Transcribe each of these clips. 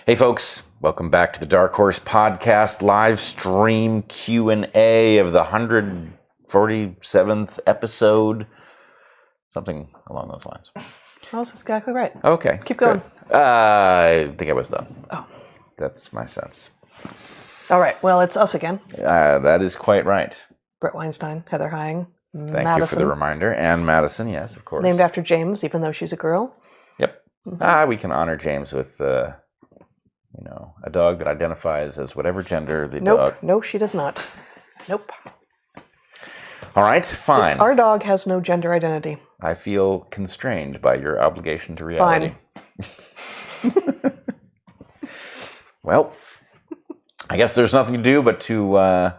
Hey folks, welcome back to the DarkHorse Podcast live stream Q&A of the 147th episode. Something along those lines. That's exactly right. Okay. Keep going. I think I was done. Oh. That's my sense. All right. Well, it's us again. That is quite right. Bret Weinstein, Heather Hying, Thank you for the reminder. And Madison, yes, of course. Named after James, even though she's a girl. Yep. Mm-hmm. We can honor James with... a dog that identifies as whatever gender the dog... No, she does not. Nope. All right, fine. Our dog has no gender identity. I feel constrained by your obligation to reality. Fine. Well, I guess there's nothing to do but to,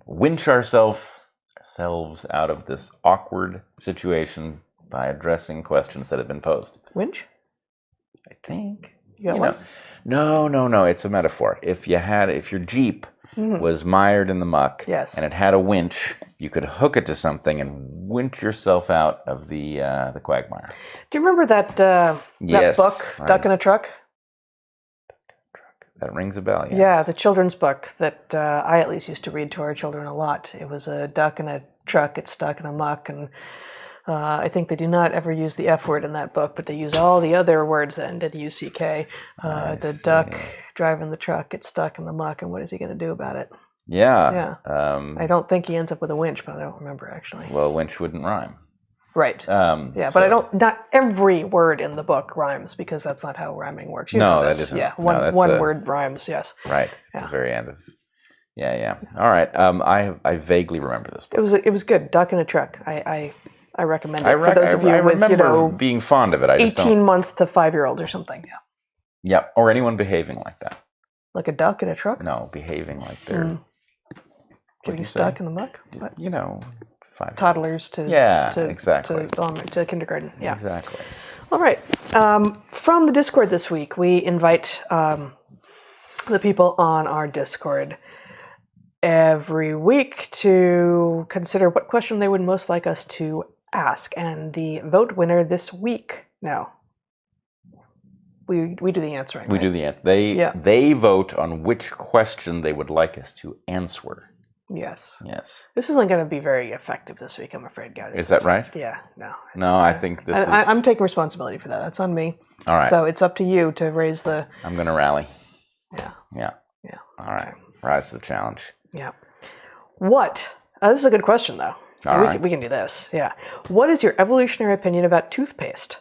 winch ourselves out of this awkward situation by addressing questions that have been posed. Winch? I think... No, it's a metaphor. If your Jeep was mired in the muck, yes, and it had a winch, you could hook it to something and winch yourself out of the quagmire. Do you remember that book, Duck in a Truck? That rings a bell, yes. Yeah, the children's book that I at least used to read to our children a lot. It was a duck in a truck, it's stuck in a muck, and I think they do not ever use the F word in that book, but they use all the other words that ended UCK. The duck driving the truck gets stuck in the muck, and what is he going to do about it? Yeah. I don't think he ends up with a winch, but I don't remember actually. Well, winch wouldn't rhyme. Right. But not every word in the book rhymes, because that's not how rhyming works. That isn't. Yeah, one word rhymes, yes. Right. Yeah. At the very end of... Yeah. All right. I vaguely remember this book. It was good. Duck in a Truck. I recommend it for those of you with, being fond of it. I just 18-month to 5-year-olds or something. Yeah. Yep. Or anyone behaving like that. Like a duck in a truck? No, behaving like they're getting stuck in the muck. What? 5 toddlers to exactly to kindergarten. Yeah. Exactly. All right. From the Discord this week, we invite the people on our Discord every week to consider what question they would most like us to ask, and the vote winner this week. No, we do the answering. We do the answer. They vote on which question they would like us to answer. Yes. This isn't going to be very effective this week, I'm afraid, guys. Is that right? Yeah. No. No, I think this is... I'm taking responsibility for that. That's on me. All right. So it's up to you to raise the... I'm going to rally. Yeah. All right. Rise to the challenge. Yeah. What? This is a good question, though. We can do this. Yeah. What is your evolutionary opinion about toothpaste?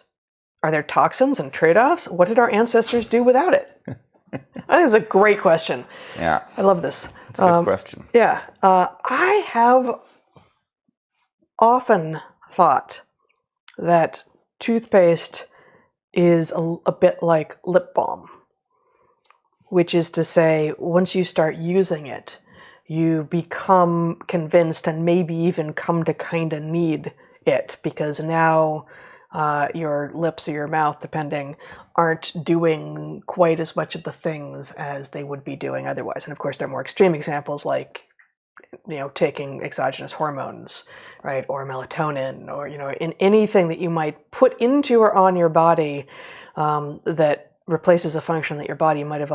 Are there toxins and trade-offs? What did our ancestors do without it? I think it's a great question. Yeah. I love this. It's a good question. Yeah. I have often thought that toothpaste is a bit like lip balm, which is to say, once you start using it, you become convinced and maybe even come to kind of need it, because now your lips or your mouth, depending, aren't doing quite as much of the things as they would be doing otherwise. And of course, there are more extreme examples like, taking exogenous hormones, right, or melatonin, or, in anything that you might put into or on your body that replaces a function that your body might have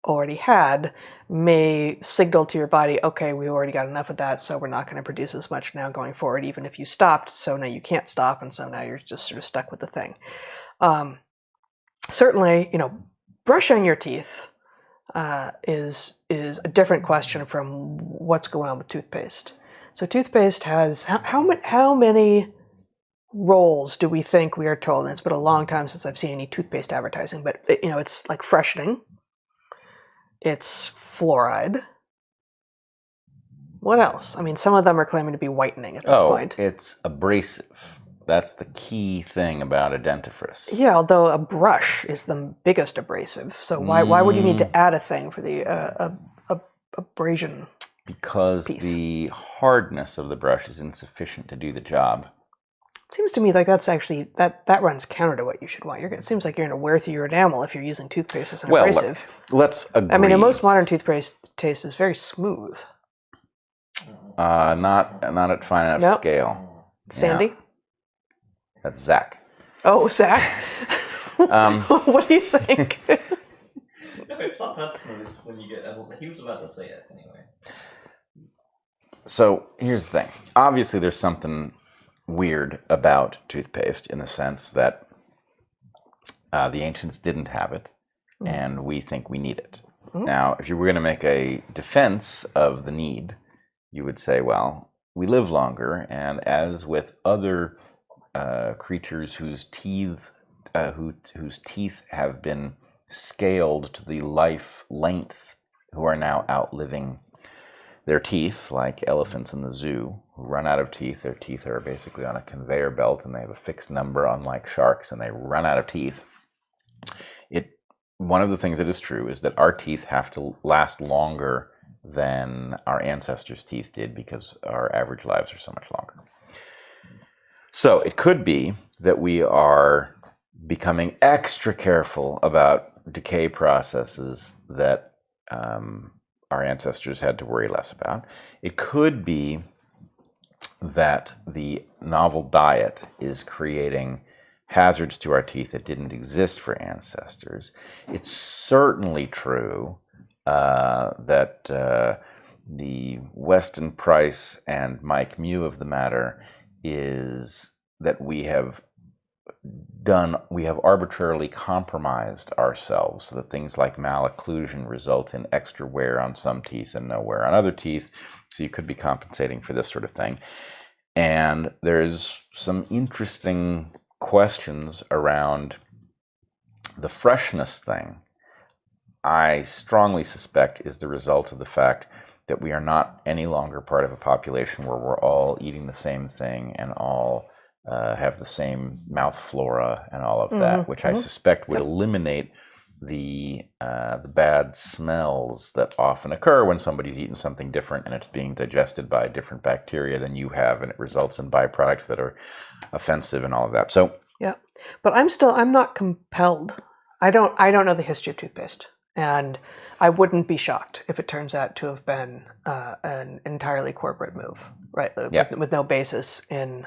already had, may signal to your body, okay, we already got enough of that, so we're not going to produce as much now going forward, even if you stopped. So now you can't stop, and so now you're just sort of stuck with the thing. Certainly, brushing your teeth is a different question from what's going on with toothpaste. So toothpaste has how many roles do we think we are told? And it's been a long time since I've seen any toothpaste advertising, but it's like freshening. It's fluoride. What else? I mean, some of them are claiming to be whitening at this point. It's abrasive. That's the key thing about a dentifrice. Yeah, although a brush is the biggest abrasive. So why would you need to add a thing for the abrasion? Because the hardness of the brush is insufficient to do the job. It seems to me like that's actually, that runs counter to what you should want. It seems like you're going to wear through your enamel if you're using toothpaste as an abrasive. Let's agree. I mean, most modern toothpaste taste is very smooth. Not at fine enough scale. Sandy? That's Zach. Oh, Zach. What do you think? No, it's not that smooth when you get. He was about to say it anyway. So here's the thing. Obviously, there's something weird about toothpaste in the sense that the ancients didn't have it, and we think we need it. Now, if you were going to make a defense of the need, you would say, well, we live longer, and as with other creatures whose teeth have been scaled to the life length, who are now outliving their teeth, like elephants in the zoo, who run out of teeth. Their teeth are basically on a conveyor belt, and they have a fixed number, unlike sharks, and they run out of teeth. One of the things that is true is that our teeth have to last longer than our ancestors' teeth did because our average lives are so much longer. So it could be that we are becoming extra careful about decay processes that our ancestors had to worry less about. It could be that the novel diet is creating hazards to our teeth that didn't exist for ancestors. It's certainly true that the Weston Price and Mike Mew of the matter is that we have arbitrarily compromised ourselves so that things like malocclusion result in extra wear on some teeth and no wear on other teeth. So you could be compensating for this sort of thing. And there's some interesting questions around the freshness thing. I strongly suspect is the result of the fact that we are not any longer part of a population where we're all eating the same thing and all have the same mouth flora and all of that, which I suspect would eliminate the bad smells that often occur when somebody's eaten something different and it's being digested by different bacteria than you have, and it results in byproducts that are offensive and all of that. So yeah, but I'm not compelled. I don't know the history of toothpaste, and I wouldn't be shocked if it turns out to have been an entirely corporate move, right? With no basis in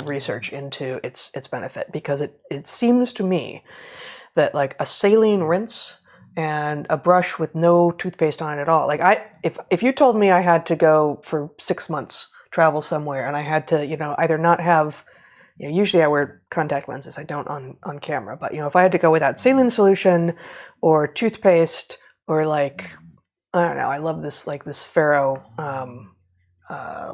research into its benefit, because it seems to me that like a saline rinse and a brush with no toothpaste on it at all. Like if you told me I had to go for 6 months, travel somewhere, and I had to, either not have, usually I wear contact lenses. I don't on camera, but if I had to go without saline solution or toothpaste or like, I don't know, I love this Pharaoh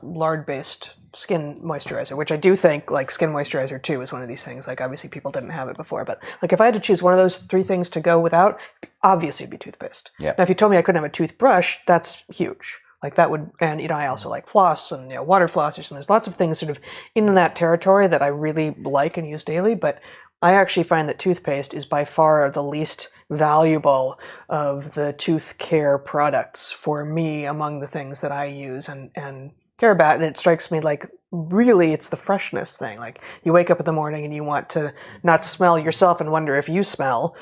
lard-based skin moisturizer, which I do think like skin moisturizer too is one of these things. Like obviously people didn't have it before, but like if I had to choose one of those 3 things to go without, obviously it'd be toothpaste. Yeah. Now if you told me I couldn't have a toothbrush, that's huge. Like that would, and I also like floss and water flossers, and there's lots of things sort of in that territory that I really like and use daily. But I actually find that toothpaste is by far the least valuable of the tooth care products for me among the things that I use and care about. And it strikes me like really it's the freshness thing. Like you wake up in the morning and you want to not smell yourself and wonder if you smell.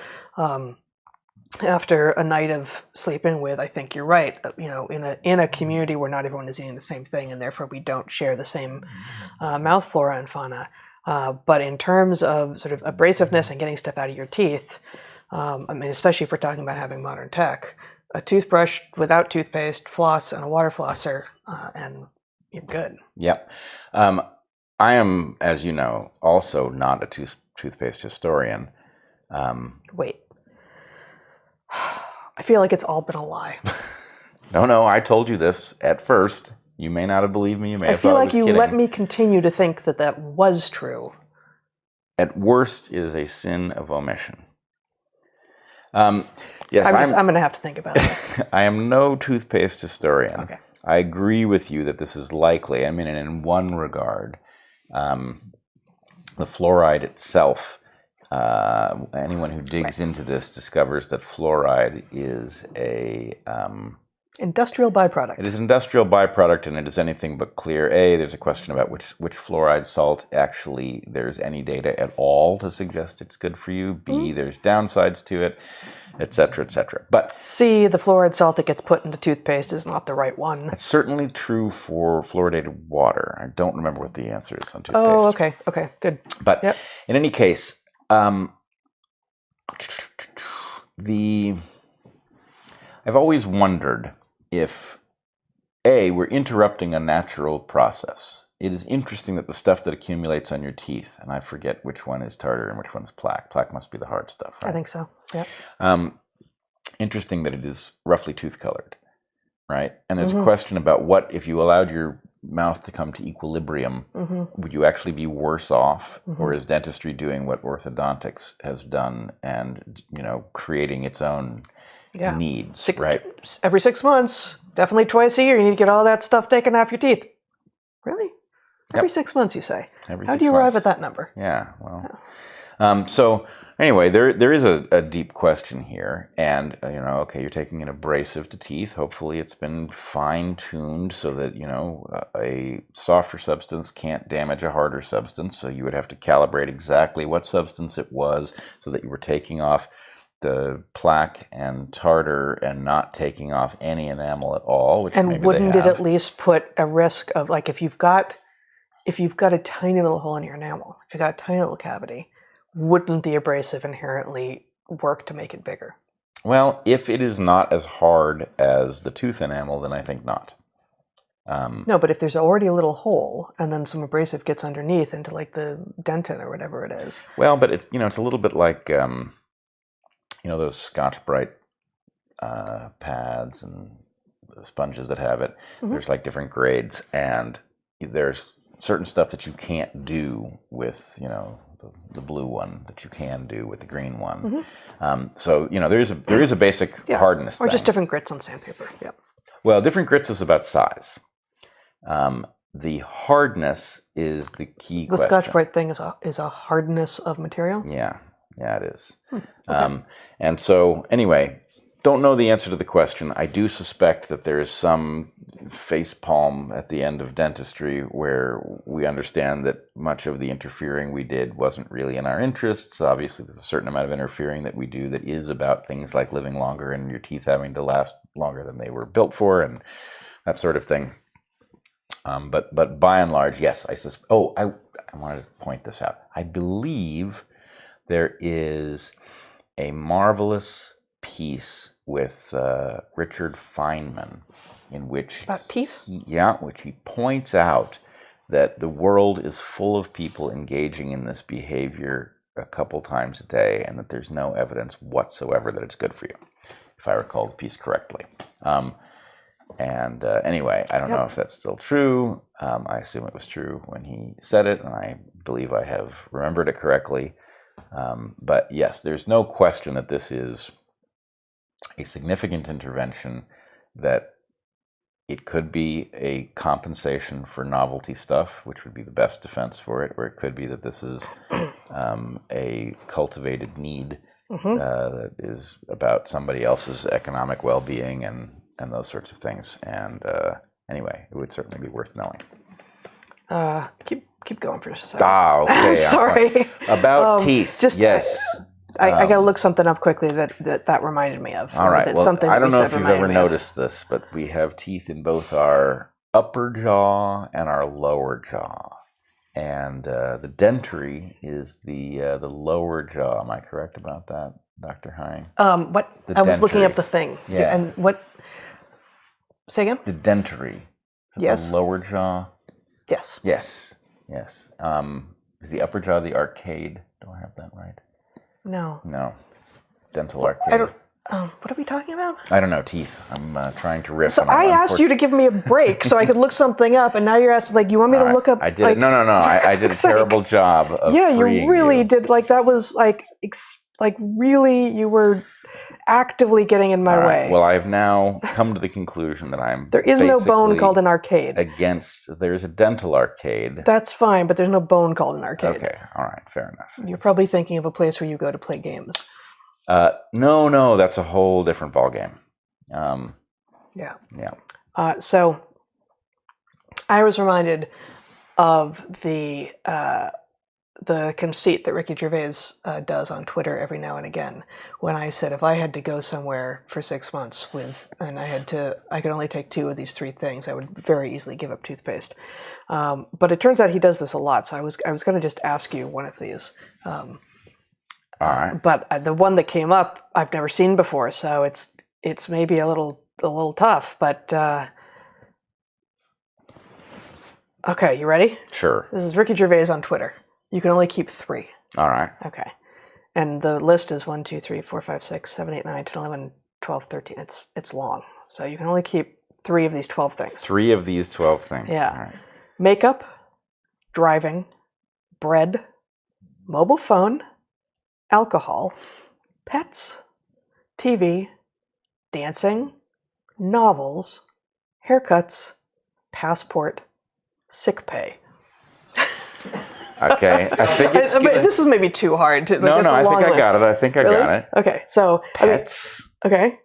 After a night of sleeping with, I think you're right, in a community where not everyone is eating the same thing and therefore we don't share the same mouth flora and fauna. But in terms of sort of abrasiveness and getting stuff out of your teeth, especially if we're talking about having modern tech, a toothbrush without toothpaste, floss, and a water flosser, and you're good. Yep. I am, as you know, also not a toothpaste historian. Wait. I feel like it's all been a lie. No, I told you this at first. You may not have believed me. You may have thought I was kidding. I feel like you let me continue to think that was true. At worst, it is a sin of omission. Yes, I'm going to have to think about this. I am no toothpaste historian. Okay. I agree with you that this is likely. In one regard, the fluoride itself, anyone who digs into this discovers that fluoride is a industrial byproduct. It is an industrial byproduct, and it is anything but clear. A, there's a question about which fluoride salt actually there's any data at all to suggest it's good for you. B, there's downsides to it, et cetera, et cetera. But C, the fluoride salt that gets put into toothpaste is not the right one. It's certainly true for fluoridated water. I don't remember what the answer is on toothpaste. Oh, okay, good. But in any case, I've always wondered if, A, we're interrupting a natural process. It is interesting that the stuff that accumulates on your teeth, and I forget which one is tartar and which one's plaque. Plaque must be the hard stuff, right? I think so. Yep. Interesting that it is roughly tooth-colored, right? And there's a question about what, if you allowed your mouth to come to equilibrium, would you actually be worse off? Or is dentistry doing what orthodontics has done and, creating its own needs, right? Every 6 months, definitely twice a year, you need to get all that stuff taken off your teeth. Really? Every 6 months, you say? How do you arrive at that number? Yeah, well. So anyway, there is a deep question here. And, okay, you're taking an abrasive to teeth. Hopefully it's been fine-tuned so that, a softer substance can't damage a harder substance. So you would have to calibrate exactly what substance it was so that you were taking off the plaque and tartar and not taking off any enamel at all. Which and maybe wouldn't they it have. at least put a risk of, like, if you've got a tiny little hole in your enamel, if you've got a tiny little cavity, wouldn't the abrasive inherently work to make it bigger? Well, if it is not as hard as the tooth enamel, then I think not. No, but if there's already a little hole and then some abrasive gets underneath into like the dentin or whatever it is. Well, but it's a little bit like those Scotch-Brite pads and the sponges that have it. There's like different grades, and there's certain stuff that you can't do with the blue one that you can do with the green one. So there is a basic hardness or thing. just different grits on sandpaper. Yep. Well, different grits is about size. The hardness is the key question. The Scotch-Brite thing is a hardness of material? Yeah, it is. Okay. And so, anyway, don't know the answer to the question. I do suspect that there is some facepalm at the end of dentistry where we understand that much of the interfering we did wasn't really in our interests. Obviously, there's a certain amount of interfering that we do that is about things like living longer and your teeth having to last longer than they were built for and that sort of thing. But by and large, yes, I wanted to point this out. I believe there is a marvelous piece with Richard Feynman in which About teeth? which he points out that the world is full of people engaging in this behavior a couple times a day, and that there's no evidence whatsoever that it's good for you, if I recall the piece correctly. Anyway, I don't know if that's still true. I assume it was true when he said it, and I believe I have remembered it correctly. But yes, there's no question that this is a significant intervention, that it could be a compensation for novelty stuff, which would be the best defense for it, or it could be that this is a cultivated need that is about somebody else's economic well-being and those sorts of things. And anyway, it would certainly be worth knowing. Keep going for just a second. Okay. Sorry. About teeth. Yes. I got to look something up quickly that reminded me of. All right. That Well, something I don't know if said you've reminded ever me of. noticed this, but we have teeth in both our upper jaw and our lower jaw. And the dentary is the lower jaw. Am I correct about that, Dr. Hine? What? I was looking up the thing. Yeah. And what? Say again? The dentary. Is Yes. the lower jaw? Yes. Yes. Is the upper jaw the arcade? Do I have that right? No. No. Dental arcade. I don't. What are we talking about? I don't know. Teeth. I'm trying to riff. So I asked you to give me a break so I could look something up, and now you're asking, you want me to look up? I did. No. I did a terrible job of freeing you really you. did. That was really, you were actively getting in my way. Well, I've now come to the conclusion that I'm. There is no bone called an arcade. There's a dental arcade. That's fine, but there's no bone called an arcade. Okay. All right. Fair enough. You're probably thinking of a place where you go to play games. No, that's a whole different ballgame. Yeah. Yeah. So I was reminded of the conceit that Ricky Gervais does on Twitter every now and again, when I said if I had to go somewhere for 6 months and I could only take 2 of these 3 things, I would very easily give up toothpaste. But it turns out he does this a lot. So I was going to just ask you one of these. All right. But the one that came up, I've never seen before, so it's maybe a little tough. But okay, you ready? Sure. This is Ricky Gervais on Twitter. You can only keep 3. All right. Okay. And the list is 1, 2, 3, 4, 5, 6, 7, 8, 9, 10, 11, 12, 13. It's long. So you can only keep 3 of these 12 things. 3 of these 12 things. Yeah. All right. Makeup, driving, bread, mobile phone, alcohol, pets, TV, dancing, novels, haircuts, passport, sick pay. Okay, I think it's. This is maybe too hard. No, I think I got it. I think I got it. Okay, so pets. Okay.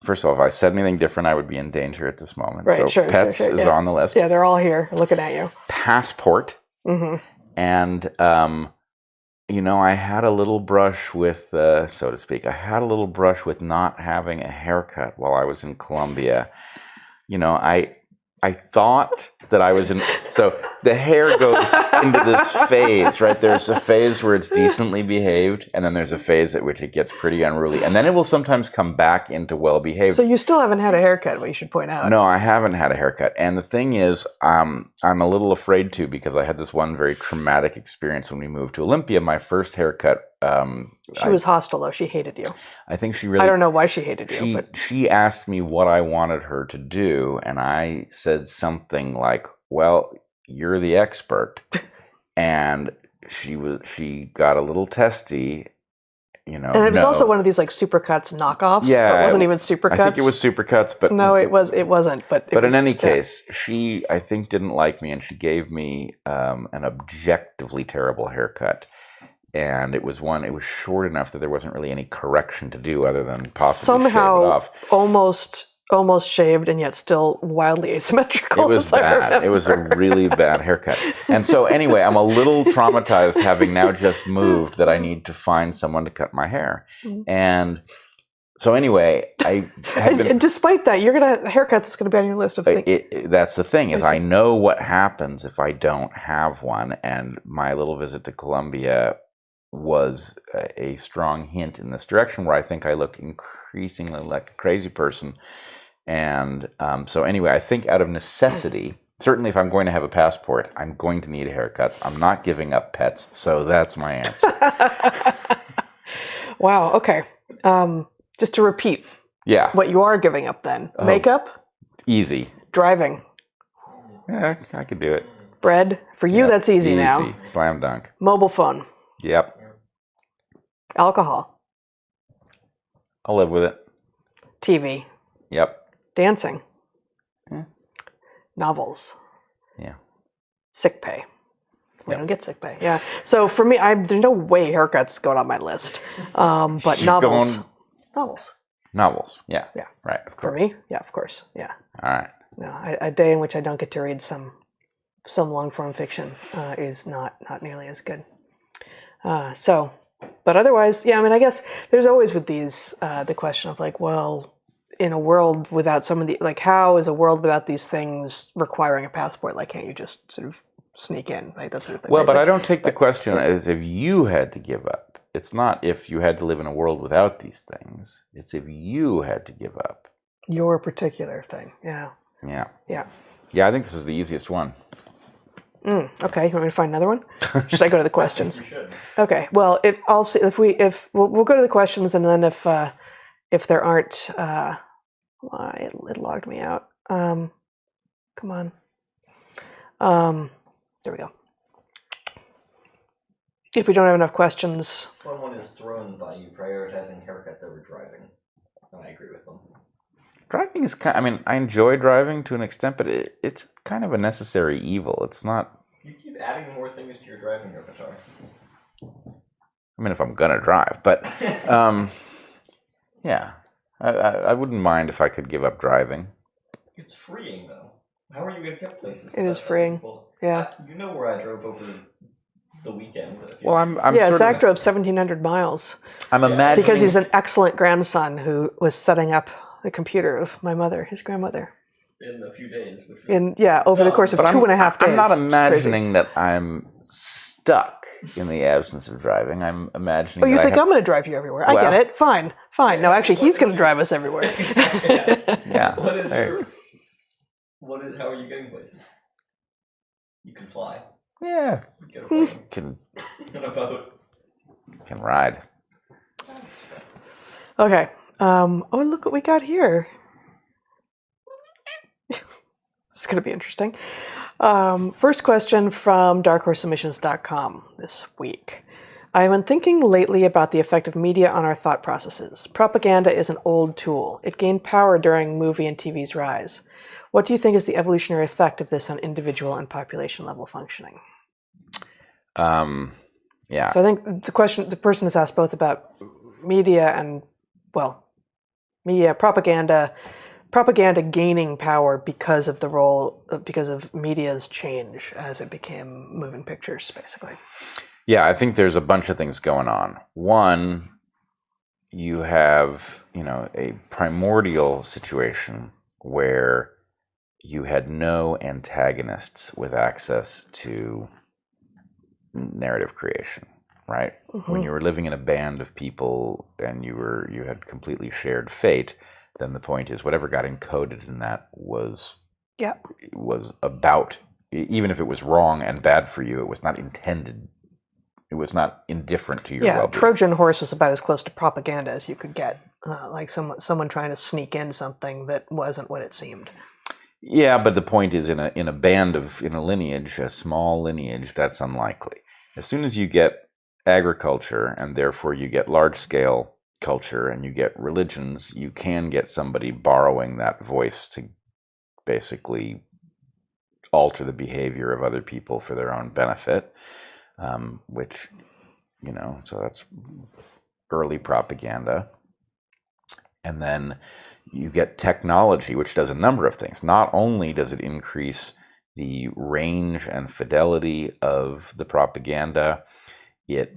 First of all, if I said anything different, I would be in danger at this moment. Right, so sure, pets sure, is yeah. on the list. Yeah, they're all here looking at you. Passport. Mm-hmm. And I had a little brush with, so to speak, not having a haircut while I was in Colombia. I thought that I was in, so the hair goes into this phase, right? There's a phase where it's decently behaved, and then there's a phase at which it gets pretty unruly. And then it will sometimes come back into well-behaved. So you still haven't had a haircut, what you should point out. No, I haven't had a haircut. And the thing is, I'm a little afraid to, because I had this one very traumatic experience when we moved to Olympia. My first haircut. She was hostile, though. She hated you. I think she really... I don't know why she hated you. But she asked me what I wanted her to do, and I said something like, well, you're the expert. And she got a little testy, And it was also one of these like Supercuts knockoffs. Yeah, so it wasn't even Supercuts. I think it was Supercuts, but no, it wasn't. But in any case, she I think didn't like me, and she gave me an objectively terrible haircut. And it was short enough that there wasn't really any correction to do other than possibly shave it off. Almost shaved and yet still wildly asymmetrical. It was bad. It was a really bad haircut. And so anyway, I'm a little traumatized having now just moved that I need to find someone to cut my hair. And so anyway, I have been... Despite that, haircuts is going to be on your list of things. That's the thing, is I know what happens if I don't have one. And my little visit to Colombia was a strong hint in this direction, where I think I looked increasingly like a crazy person. And so anyway, I think out of necessity, certainly if I'm going to have a passport, I'm going to need a haircut. I'm not giving up pets, so that's my answer. Wow, okay. Just to repeat what you are giving up then. Makeup? Easy. Driving? Yeah, I could do it. Bread? For you, that's easy now. Easy. Slam dunk. Mobile phone? Yep. Alcohol? I'll live with it. TV? Yep. Dancing? Yeah. Novels? Yeah. Sick pay? We don't get sick pay. Yeah. So for me, there's no way haircuts going on my list. But novels. Novels. Yeah. Yeah. Right. Of course. For me? Yeah, of course. Yeah. All right. No, a day in which I don't get to read some long form fiction is not nearly as good. But otherwise, yeah, I mean, I guess there's always with these the question of like, well, in a world without some of the, like, how is a world without these things requiring a passport? Like, can't you just sort of sneak in, like that sort of thing? Well, right? but I don't take the question as if you had to give up. It's not if you had to live in a world without these things. It's if you had to give up your particular thing. Yeah. Yeah. Yeah. Yeah, I think this is the easiest one. Okay, you want me to find another one? Should I go to the questions? We should. Okay. Well, we'll go to the questions, and then if there aren't, it logged me out. Come on. There we go. If we don't have enough questions, Someone is thrown by you prioritizing haircuts over driving, and I agree with them. Driving is kind. I mean, I enjoy driving to an extent, but it's kind of a necessary evil. It's not. You keep adding more things to your driving repertoire. I mean, if I'm gonna drive, but yeah, I wouldn't mind if I could give up driving. It's freeing, though. How are you going to get places? It is freeing. Yeah. You know where I drove over the weekend. Well, I'm Zach drove 1,700 miles. I'm imagining because he's an excellent grandson who was setting up the computer of my mother, his grandmother. In a few days. Over the course of 2.5 days. I'm not imagining that I'm stuck in the absence of driving. I'm imagining. Oh, you that think I'm going to drive you everywhere? I Well- get it. Fine. No, actually, he's going to drive us everywhere. Yeah. What is there- your? How are you getting places? You can fly. Yeah. You get a plane. Can On a boat. ride. Okay. Oh, look what we got here. This is going to be interesting. First question from DarkHorseSubmissions.com this week. I have been thinking lately about the effect of media on our thought processes. Propaganda is an old tool. It gained power during movie and TV's rise. What do you think is the evolutionary effect of this on individual and population level functioning? Yeah. So I think the person has asked both about media and, propaganda gaining power because of because of media's change as it became moving pictures, basically. Yeah, I think there's a bunch of things going on. One, you have, a primordial situation where you had no antagonists with access to narrative creation, right? Mm-hmm. When you were living in a band of people and you had completely shared fate, then the point is whatever got encoded in that was about, even if it was wrong and bad for you, it was not intended. It was not indifferent to your well-being. Trojan horse was about as close to propaganda as you could get, like someone trying to sneak in something that wasn't what it seemed. Yeah, but the point is, in a lineage, a small lineage, that's unlikely. As soon as you get agriculture, and therefore you get large-scale culture, and you get religions, you can get somebody borrowing that voice to basically alter the behavior of other people for their own benefit, which, so that's early propaganda. And then you get technology, which does a number of things. Not only does it increase the range and fidelity of the propaganda, it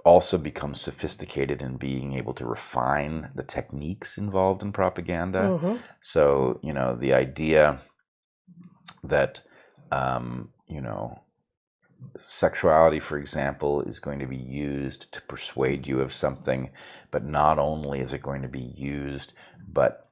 also becomes sophisticated in being able to refine the techniques involved in propaganda. Mm-hmm. So, the idea that, sexuality, for example, is going to be used to persuade you of something, but not only is it going to be used, but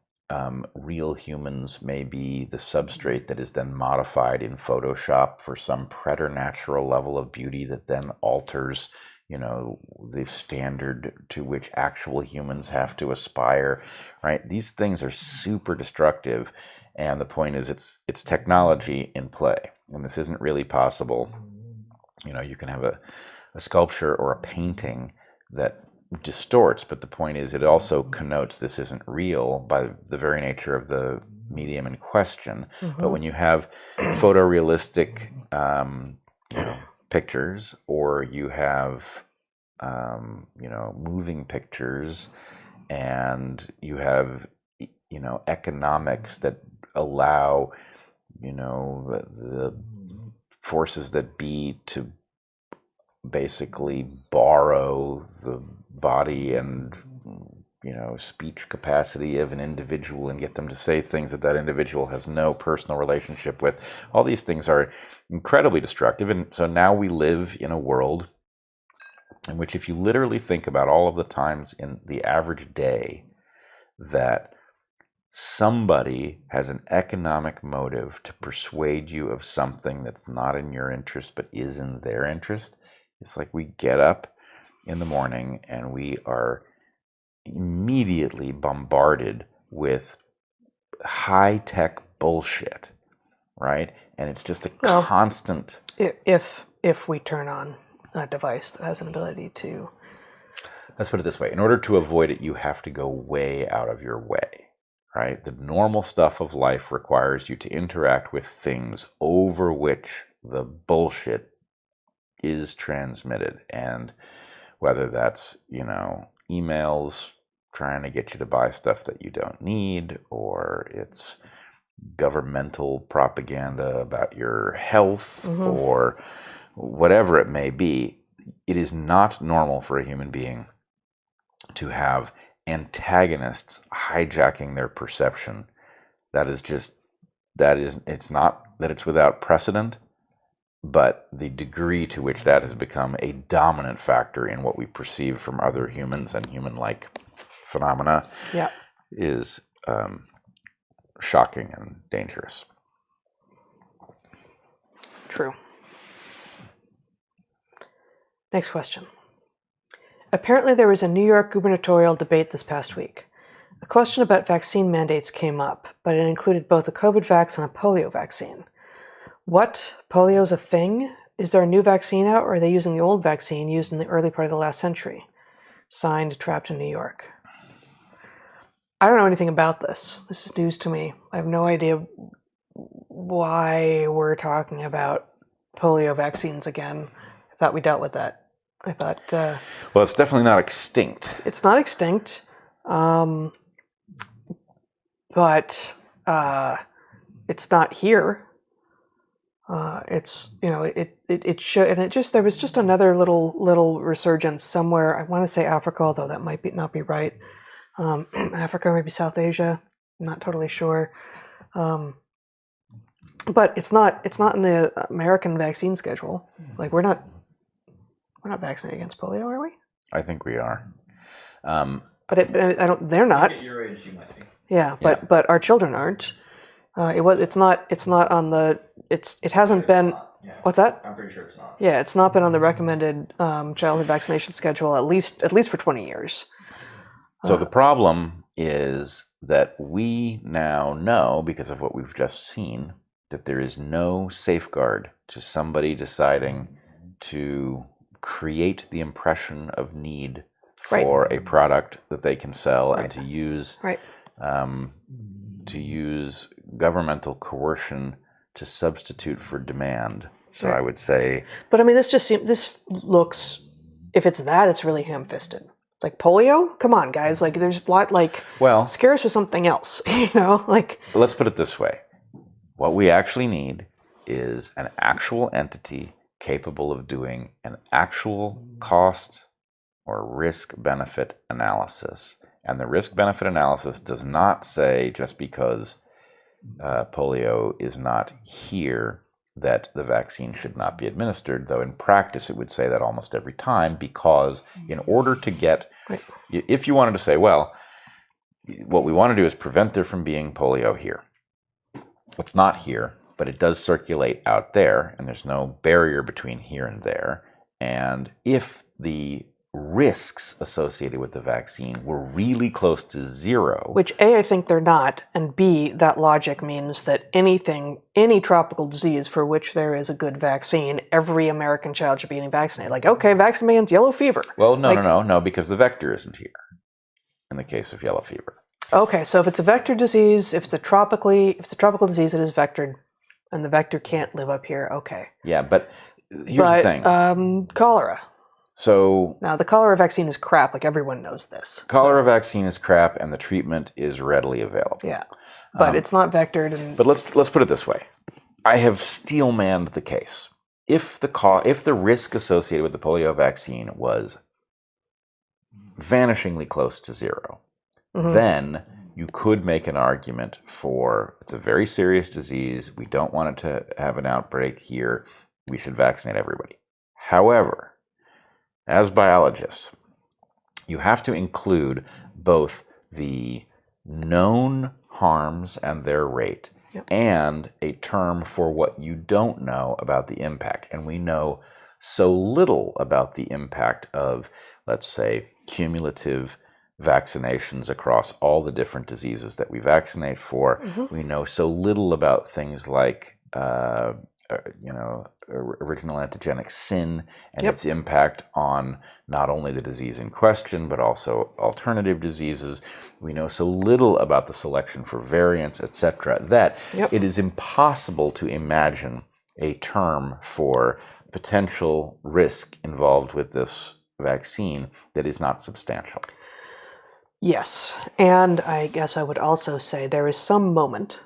real humans may be the substrate that is then modified in Photoshop for some preternatural level of beauty that then alters, the standard to which actual humans have to aspire, right? These things are super destructive, and the point is it's technology in play, and this isn't really possible. You can have a sculpture or a painting that distorts, but the point is it also connotes this isn't real by the very nature of the medium in question. Mm-hmm. But when you have photorealistic pictures, or you have moving pictures, and you have economics that allow the forces that be to basically borrow the body and speech capacity of an individual and get them to say things that individual has no personal relationship with. All these things are incredibly destructive, and so now we live in a world in which, if you literally think about all of the times in the average day that somebody has an economic motive to persuade you of something that's not in your interest but is in their interest, it's like we get up in the morning and we are immediately bombarded with high-tech bullshit, right? And it's just a constant... If we turn on a device that has an ability to... Let's put it this way. In order to avoid it, you have to go way out of your way, right? The normal stuff of life requires you to interact with things over which the bullshit is transmitted. And whether that's, emails trying to get you to buy stuff that you don't need, or it's governmental propaganda about your health, Mm-hmm. or whatever it may be, it is not normal for a human being to have antagonists hijacking their perception. It's not that it's without precedent, but the degree to which that has become a dominant factor in what we perceive from other humans and human-like phenomena is shocking and dangerous. True. Next question. Apparently there was a New York gubernatorial debate this past week. A question about vaccine mandates came up, but it included both a COVID vax and a polio vaccine. What? Polio's a thing? Is there a new vaccine out, or are they using the old vaccine used in the early part of the last century? Signed, Trapped in New York. I don't know anything about this. This is news to me. I have no idea why we're talking about polio vaccines again. I thought we dealt with that. I thought... well, it's definitely not extinct. It's not extinct. But it's not here. It's, it should, and there was just another little resurgence somewhere. I want to say Africa, although that might not be right. Africa, maybe South Asia. I'm not totally sure. But it's not in the American vaccine schedule. Like we're not vaccinated against polio, are we? I think we are. But I don't. They're not. At your age, you might be. Yeah, but our children aren't. It's not on the. It hasn't been. Yeah. What's that? I'm pretty sure it's not. Yeah, it's not been on the recommended childhood vaccination schedule at least for 20 years. So the problem is that we now know, because of what we've just seen, that there is no safeguard to somebody deciding to create the impression of need for a product that they can sell and to use governmental coercion to substitute for demand. So I would say, but I mean, this looks, if it's that, it's really ham-fisted. It's like polio. Come on, guys! Like, there's a lot. Like, scare us with something else. Like. Let's put it this way: what we actually need is an actual entity capable of doing an actual cost or risk-benefit analysis. And the risk-benefit analysis does not say just because polio is not here that the vaccine should not be administered, though in practice it would say that almost every time, because in order to get, if you wanted to say, well, what we want to do is prevent there from being polio here. It's not here, but it does circulate out there, and there's no barrier between here and there. And if the risks associated with the vaccine were really close to zero. Which A, I think they're not, and B, that logic means that any tropical disease for which there is a good vaccine, every American child should be getting vaccinated. Like, okay, vaccinate against yellow fever. Well, no, because the vector isn't here in the case of yellow fever. Okay, so if it's a vector disease, if it's a tropical disease, it is vectored, and the vector can't live up here, okay. Yeah, but here's the thing. Cholera. So now the cholera vaccine is crap, like everyone knows this. Cholera vaccine is crap, and the treatment is readily available. Yeah, but it's not vectored. But let's put it this way: I have steel-manned the case. If the risk associated with the polio vaccine was vanishingly close to zero, then you could make an argument for it's a very serious disease. We don't want it to have an outbreak here. We should vaccinate everybody. However, as biologists, you have to include both the known harms and their rate and a term for what you don't know about the impact. And we know so little about the impact of, let's say, cumulative vaccinations across all the different diseases that we vaccinate for. We know so little about things like original antigenic sin and its impact on not only the disease in question, but also alternative diseases. We know so little about the selection for variants, etc., that it is impossible to imagine a term for potential risk involved with this vaccine that is not substantial. Yes, and I guess I would also say there is some moment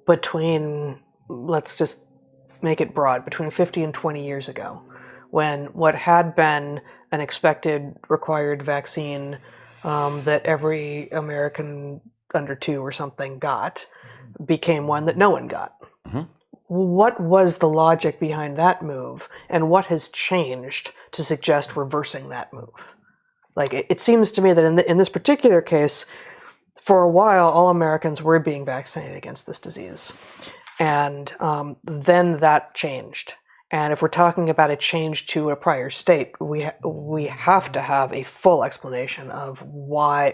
between, let's just make it broad, between 50 and 20 years ago, when what had been an expected required vaccine that every American under 2 or something got became one that no one got. what was the logic behind that move, and what has changed to suggest reversing that move? Like, it seems to me that in this particular case, for a while, all Americans were being vaccinated against this disease. And then that changed. And if we're talking about a change to a prior state, we have to have a full explanation of why,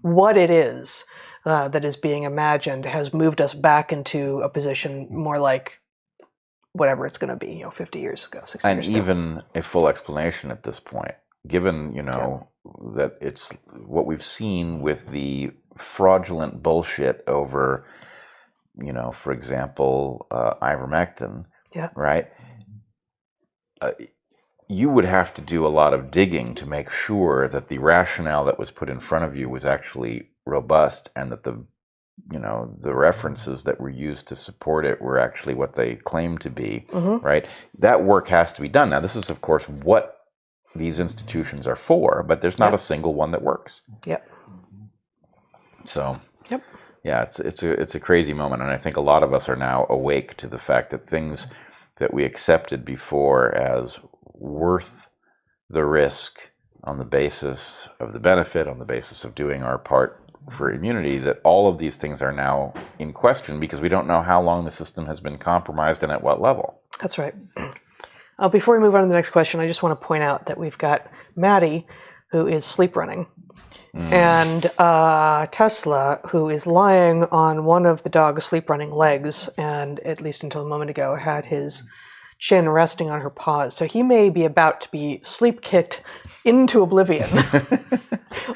what it is that is being imagined has moved us back into a position more like whatever it's going to be, 50 years ago, 60 years ago. And even a full explanation at this point, given, that it's what we've seen with the fraudulent bullshit over, for example, ivermectin, right? You would have to do a lot of digging to make sure that the rationale that was put in front of you was actually robust, and that the references that were used to support it were actually what they claimed to be, right? That work has to be done. Now, this is, of course, what these institutions are for, but there's not a single one that works. Yep. So, yeah, it's a crazy moment, and I think a lot of us are now awake to the fact that things that we accepted before as worth the risk on the basis of the benefit, on the basis of doing our part for immunity, that all of these things are now in question because we don't know how long the system has been compromised and at what level. That's right. Before we move on to the next question, I just want to point out that we've got Maddie, who is sleep running, and Tesla, who is lying on one of the dog's sleep running legs, and at least until a moment ago had his chin resting on her paws. So he may be about to be sleep kicked into oblivion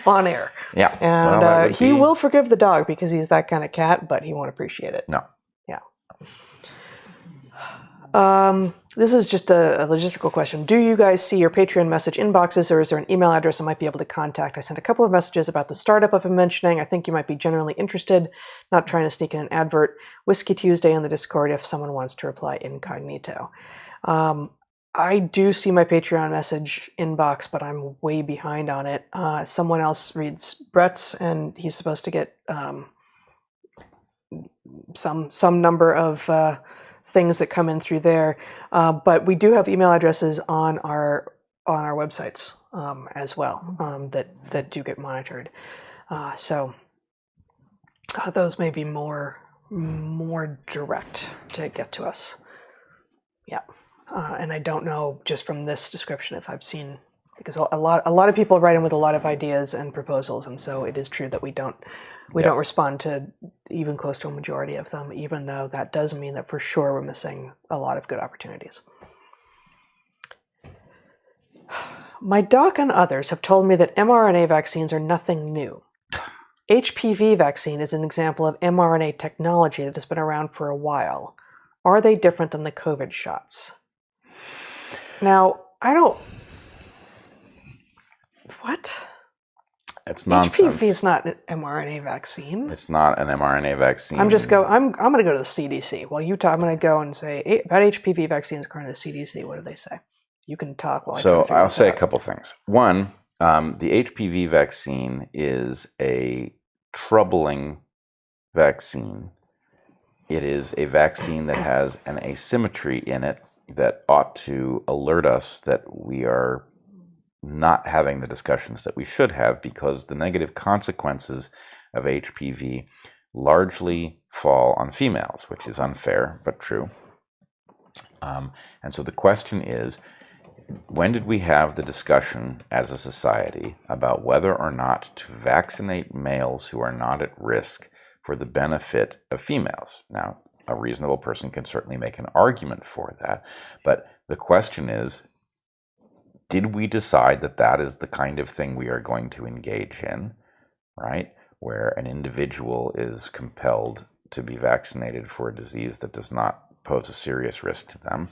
on air. Yeah. And he will forgive the dog because he's that kind of cat, but he won't appreciate it. No. Yeah. This is just a logistical question. Do you guys see your Patreon message inboxes, or is there an email address I might be able to contact? I sent a couple of messages about the startup I've been mentioning. I think you might be generally interested, not trying to sneak in an advert. Whiskey Tuesday in the Discord if someone wants to reply incognito. I do see my Patreon message inbox, but I'm way behind on it. Someone else reads Bret's, and he's supposed to get some number of things that come in through there, but we do have email addresses on our websites as well that do get monitored. So those may be more direct to get to us. Yeah, and I don't know just from this description if I've seen, because a lot of people write in with a lot of ideas and proposals, and so it is true that we don't respond to even close to a majority of them, even though that does mean that for sure we're missing a lot of good opportunities. My doc and others have told me that mRNA vaccines are nothing new. HPV vaccine is an example of mRNA technology that has been around for a while. Are they different than the COVID shots? Now, what? It's nonsense. HPV is not an mRNA vaccine. It's not an mRNA vaccine. I'm going to go to the CDC. While you talk, I'm going to go and say about HPV vaccines according to the CDC. What do they say? You can talk while I try to figure I'll say out. a couple things. One, the HPV vaccine is a troubling vaccine. It is a vaccine that has an asymmetry in it that ought to alert us that we are not having the discussions that we should have, because the negative consequences of HPV largely fall on females, which is unfair but true. And so the question is, when did we have the discussion as a society about whether or not to vaccinate males who are not at risk for the benefit of females? Now, a reasonable person can certainly make an argument for that, but the question is, did we decide that that is the kind of thing we are going to engage in, right? Where an individual is compelled to be vaccinated for a disease that does not pose a serious risk to them,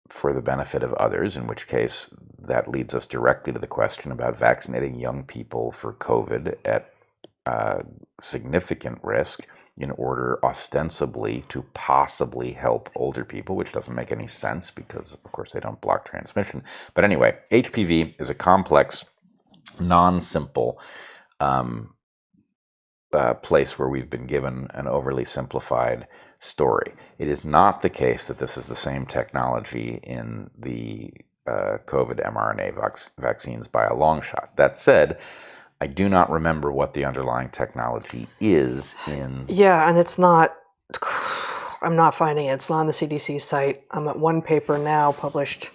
for the benefit of others, in which case that leads us directly to the question about vaccinating young people for COVID at significant risk in order ostensibly to possibly help older people, which doesn't make any sense because, of course, they don't block transmission. But anyway, HPV is a complex, non-simple place where we've been given an overly simplified story. It is not the case that this is the same technology in the COVID mRNA vaccines by a long shot. That said, I do not remember what the underlying technology is in... Yeah, and it's not... I'm not finding it. It's not on the CDC site. I'm at one paper now published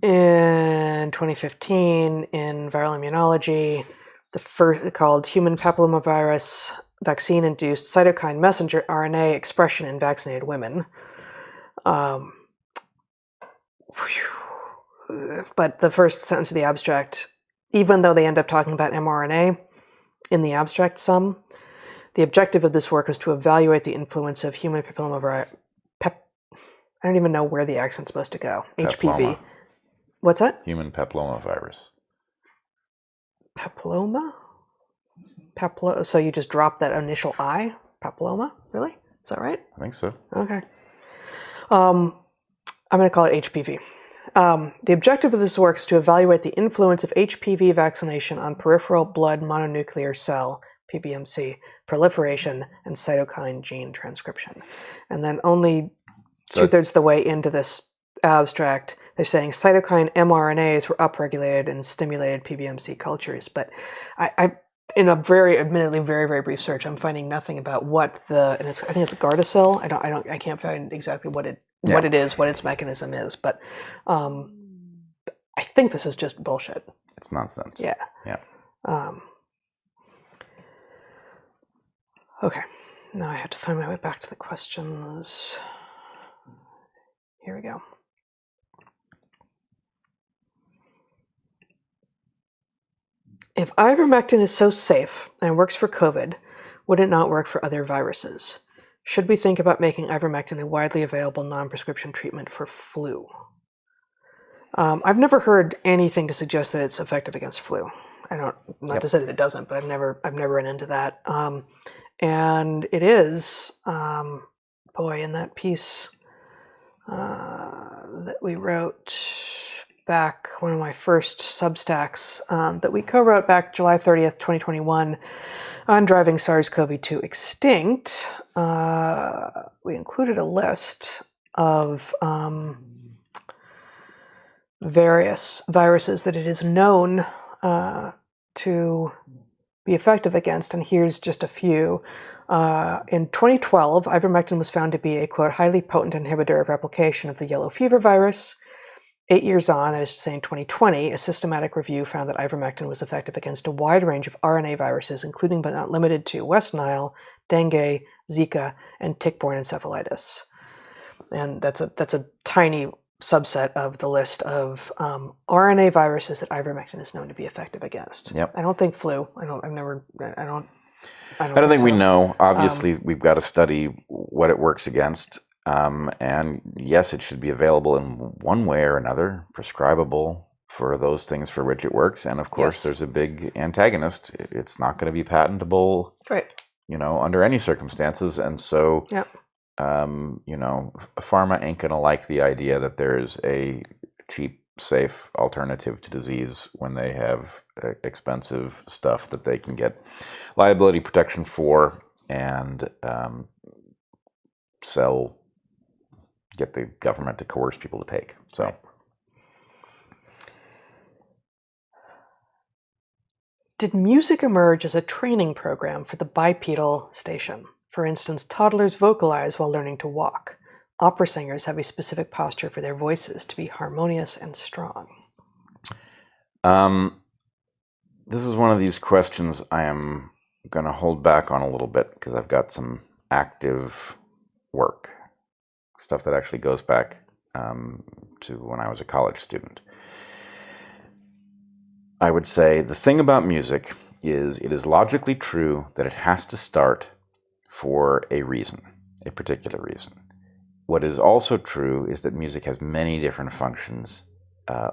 in 2015 in Viral Immunology, the first called Human Papillomavirus Vaccine-Induced Cytokine Messenger RNA Expression in Vaccinated Women. But the first sentence of the abstract, even though they end up talking about mRNA in the abstract some, the objective of this work was to evaluate the influence of human papillomavirus. I don't even know where the accent's supposed to go. HPV. What's that? Human papillomavirus. Papilloma? So you just drop that initial I? Papilloma? Really? Is that right? I think so. Okay. I'm going to call it HPV. The objective of this work is to evaluate the influence of HPV vaccination on peripheral blood mononuclear cell, PBMC, proliferation and cytokine gene transcription. And then only two-thirds of the way into this abstract, they're saying cytokine mRNAs were upregulated and stimulated PBMC cultures. But I in a admittedly very brief search, I'm finding nothing about what I think it's Gardasil. I can't find exactly what it is, what its mechanism is. But I think this is just bullshit. It's nonsense. Yeah. Okay. Now I have to find my way back to the questions. Here we go. If ivermectin is so safe and works for COVID, would it not work for other viruses? Should we think about making ivermectin a widely available non-prescription treatment for flu? I've never heard anything to suggest that it's effective against flu. Not to say that it doesn't, but I've never run into that. And it is, in that piece that we wrote back, one of my first Substacks that we co-wrote back July 30th, 2021 on driving SARS-CoV-2 extinct, we included a list of various viruses that it is known to be effective against, and here's just a few. In 2012, ivermectin was found to be a, quote, highly potent inhibitor of replication of the yellow fever virus. 8 years on, that is to say in 2020, a systematic review found that ivermectin was effective against a wide range of RNA viruses, including but not limited to West Nile, dengue, Zika, and tick-borne encephalitis. And that's a tiny subset of the list of RNA viruses that ivermectin is known to be effective against. Yep. I don't think flu. I don't think we so. know. Obviously, we've got to study what it works against. And yes, it should be available in one way or another, prescribable for those things for which it works. And of course, there's a big antagonist. It's not going to be patentable, right? Under any circumstances. And so, pharma ain't going to like the idea that there's a cheap, safe alternative to disease when they have expensive stuff that they can get liability protection for and get the government to coerce people to take. So, right. Did music emerge as a training program for the bipedal station? For instance, toddlers vocalize while learning to walk. Opera singers have a specific posture for their voices to be harmonious and strong. This is one of these questions I am going to hold back on a little bit because I've got some active work, stuff that actually goes back to when I was a college student. I would say the thing about music is it is logically true that it has to start for a reason, a particular reason. What is also true is that music has many different functions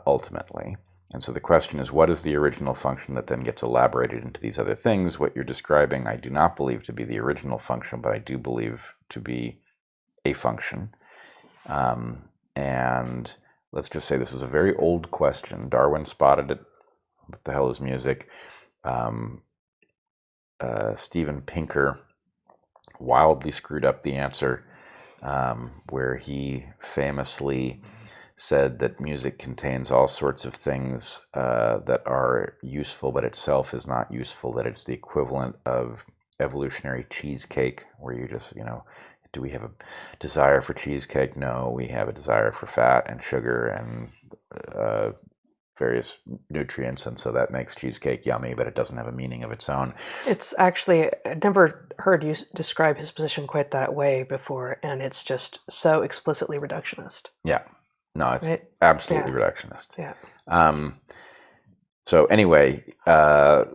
ultimately. And so the question is, what is the original function that then gets elaborated into these other things? What you're describing, I do not believe to be the original function, but I do believe to be a function. And let's just say this is a very old question. Darwin spotted it. What the hell is music? Steven Pinker wildly screwed up the answer, where he famously said that music contains all sorts of things that are useful, but itself is not useful, that it's the equivalent of evolutionary cheesecake, where you just, do we have a desire for cheesecake? No, we have a desire for fat and sugar and various nutrients, and so that makes cheesecake yummy, but it doesn't have a meaning of its own. It's actually, I'd never heard you describe his position quite that way before, and it's just so explicitly reductionist. Yeah. No, it's right? absolutely reductionist. Yeah. So anyway,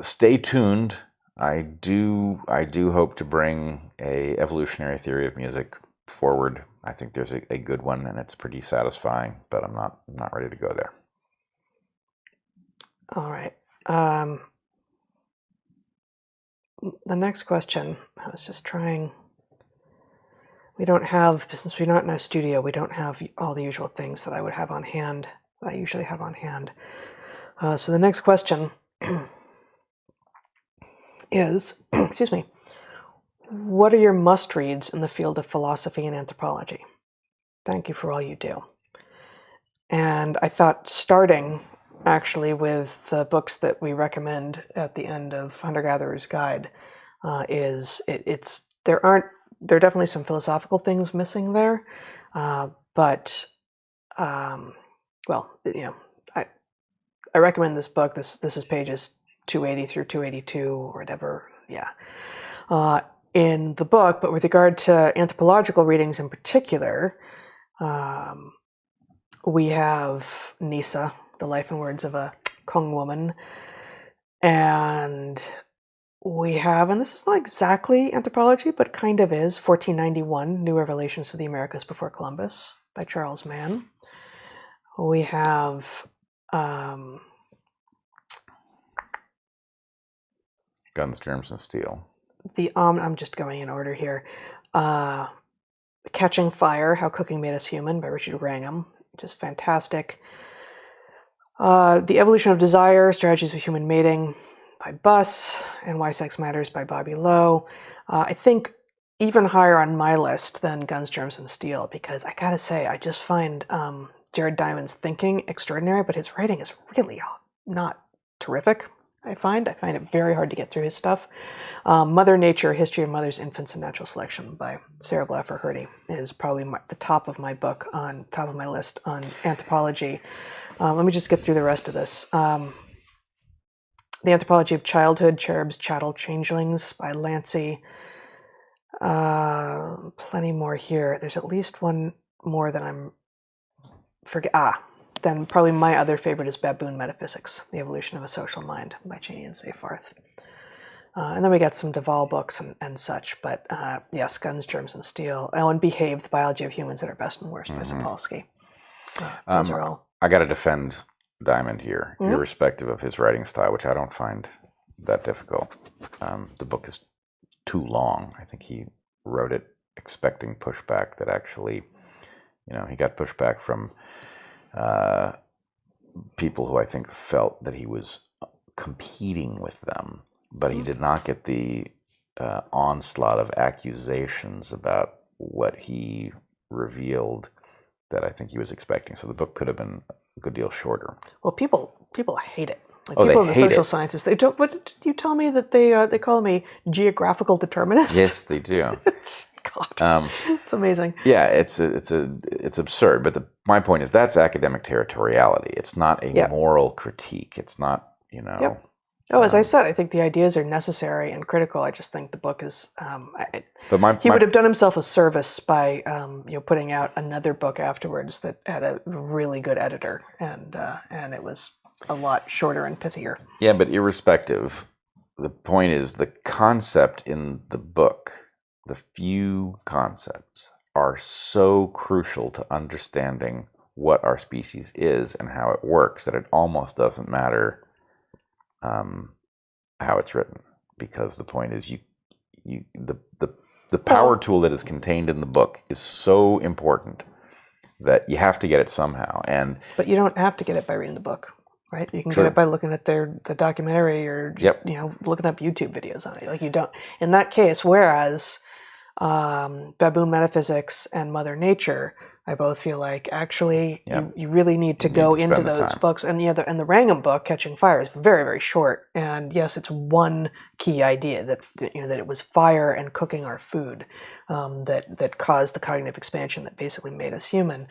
stay tuned. I do hope to bring a evolutionary theory of music forward. I think there's a good one, and it's pretty satisfying, but I'm not ready to go there. All right. The next question, I was just trying. Since we're not in a studio, we don't have all the usual things that I would have on hand, that I usually have on hand. So the next question is, excuse me, what are your must-reads in the field of philosophy and anthropology? Thank you for all you do. And I thought starting actually with the books that we recommend at the end of Hunter-Gatherer's Guide there are definitely some philosophical things missing there, but I recommend this book. This is pages 280 through 282 or whatever. Yeah. In the book, but with regard to anthropological readings in particular, we have Nisa, The Life and Words of a Kung Woman, and we have, and this is not exactly anthropology, but kind of is, 1491, New Revelations of the Americas Before Columbus by Charles Mann. We have Guns, Germs, and Steel. I'm just going in order here. Catching Fire, How Cooking Made Us Human by Richard Wrangham, just fantastic. The Evolution of Desire, Strategies of Human Mating by Buss, and Why Sex Matters by Bobby Lowe. I think even higher on my list than Guns, Germs, and Steel, because I gotta say, I just find Jared Diamond's thinking extraordinary, but his writing is really not terrific. I find it very hard to get through his stuff. Mother Nature, History of Mothers, Infants, and Natural Selection by Sarah Blaffer Hrdy is probably the top of my list on anthropology. Let me just get through the rest of this. The Anthropology of Childhood, Cherubs, Chattel, Changelings by Lancey. Plenty more here. There's at least one more that I'm then probably my other favorite is Baboon Metaphysics, The Evolution of a Social Mind by Cheney and Seyfarth. And then we got some Duvall books and such, but yes, Guns, Germs, and Steel. Oh, and Behave, The Biology of Humans at Our Best and Worst by Sapolsky. Those are all. I got to defend Diamond here, irrespective of his writing style, which I don't find that difficult. The book is too long. I think he wrote it expecting pushback that actually, he got pushback from people who I think felt that he was competing with them, but he did not get the onslaught of accusations about what he revealed that I think he was expecting. So the book could have been a good deal shorter. Well, people hate it. People in the social sciences, they don't. What did you tell me that they call me geographical determinist? Yes, they do. God, it's amazing. Yeah, it's absurd. But my point is that's academic territoriality. It's not a moral critique. It's not, Yep. Oh, as I said, I think the ideas are necessary and critical. I just think the book is. He would have done himself a service by putting out another book afterwards that had a really good editor, and it was a lot shorter and pithier. Yeah, but irrespective, the point is the concept in the book. The few concepts are so crucial to understanding what our species is and how it works that it almost doesn't matter how it's written, because the point is the power tool that is contained in the book is so important that you have to get it somehow. But you don't have to get it by reading the book. right? You can True. get it by looking at the documentary or just, looking up YouTube videos on it. Like you don't, in that case, whereas Baboon Metaphysics and Mother Nature, I both feel like actually you really need to go into those books. And and the Wrangham book, Catching Fire, is very, very short. And yes, it's one key idea that that it was fire and cooking our food that caused the cognitive expansion that basically made us human.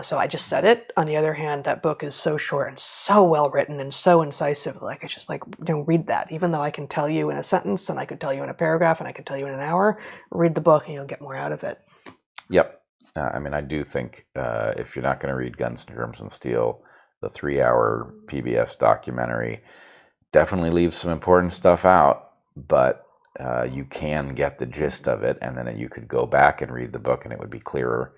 So I just said it. On the other hand, that book is so short and so well written and so incisive. Like it's just like, read that. Even though I can tell you in a sentence and I could tell you in a paragraph and I could tell you in an hour, read the book and you'll get more out of it. Yep. I mean, I do think if you're not going to read Guns, Germs, and Steel, the 3-hour PBS documentary definitely leaves some important stuff out, but you can get the gist of it, and then you could go back and read the book, and it would be clearer.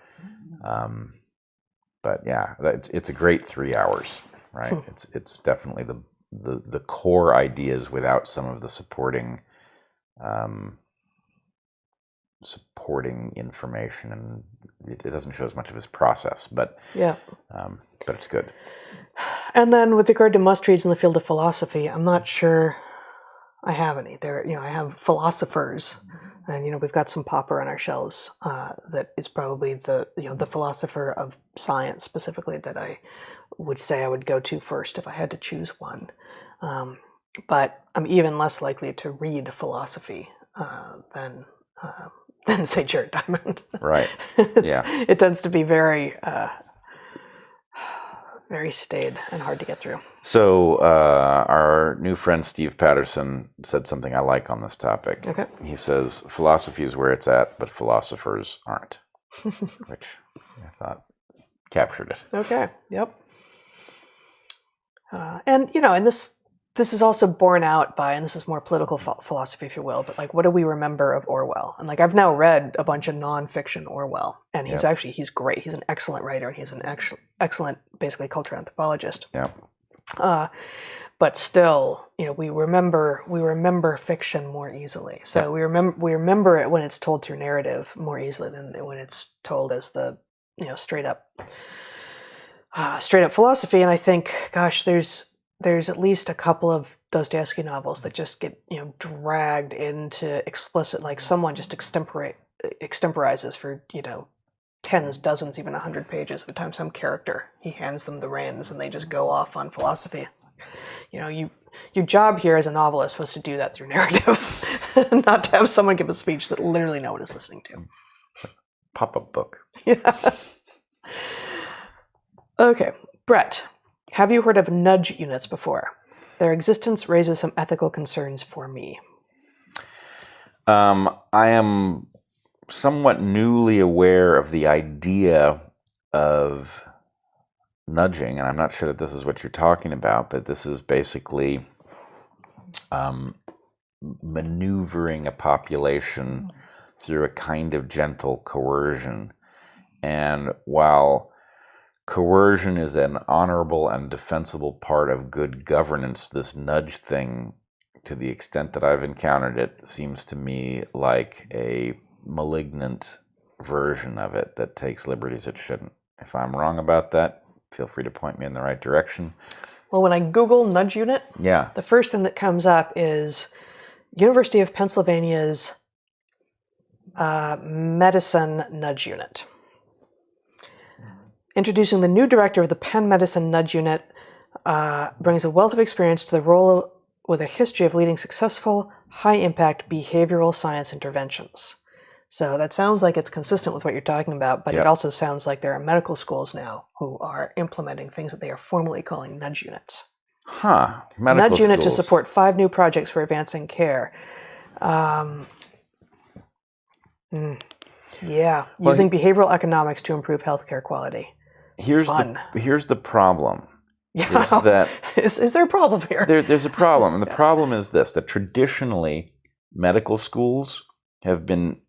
But yeah, it's a great 3 hours, right? It's definitely the core ideas without some of the supporting information, and it doesn't show as much of his process, but it's good. And then with regard to must-reads in the field of philosophy, I'm not sure I have any. I have philosophers, and we've got some Popper on our shelves that is probably the philosopher of science specifically that I would say I would go to first if I had to choose one. But I'm even less likely to read philosophy than say Jared Diamond. Right. It tends to be very very staid and hard to get through. So our new friend Steve Patterson said something I like on this topic. Okay. He says, philosophy is where it's at, but philosophers aren't. Which I thought captured it. Okay. Yep. And this is also borne out by, and this is more political philosophy, if you will, but like, what do we remember of Orwell? And like, I've now read a bunch of nonfiction Orwell, and he's great. He's an excellent writer, and he's an excellent, basically, cultural anthropologist. Yeah. But still, we remember fiction more easily. So we remember it when it's told through narrative more easily than when it's told as the straight up philosophy. And I think, gosh, there's at least a couple of Dostoevsky novels that just get dragged into explicit, like someone just extemporizes for tens, dozens, even 100 pages at a time. Some character, he hands them the reins and they just go off on philosophy. Your job here as a novelist was to do that through narrative, not to have someone give a speech that literally no one is listening to. Pop-up book. Yeah. Okay, Bret. Have you heard of nudge units before? Their existence raises some ethical concerns for me. I am somewhat newly aware of the idea of nudging, and I'm not sure that this is what you're talking about, but this is basically maneuvering a population through a kind of gentle coercion. And while coercion is an honorable and defensible part of good governance, this nudge thing, to the extent that I've encountered it, seems to me like a malignant version of it that takes liberties it shouldn't. If I'm wrong about that, feel free to point me in the right direction. Well, when I Google nudge unit, the first thing that comes up is University of Pennsylvania's medicine nudge unit. Introducing the new director of the Penn Medicine Nudge Unit brings a wealth of experience to the role with a history of leading successful, high-impact behavioral science interventions. So that sounds like it's consistent with what you're talking about, but it also sounds like there are medical schools now who are implementing things that they are formally calling nudge units. Nudge unit to support 5 new projects for advancing care. Using behavioral economics to improve healthcare quality. Here's the problem. Is there a problem here? There's a problem. And the problem is this, that traditionally medical schools have been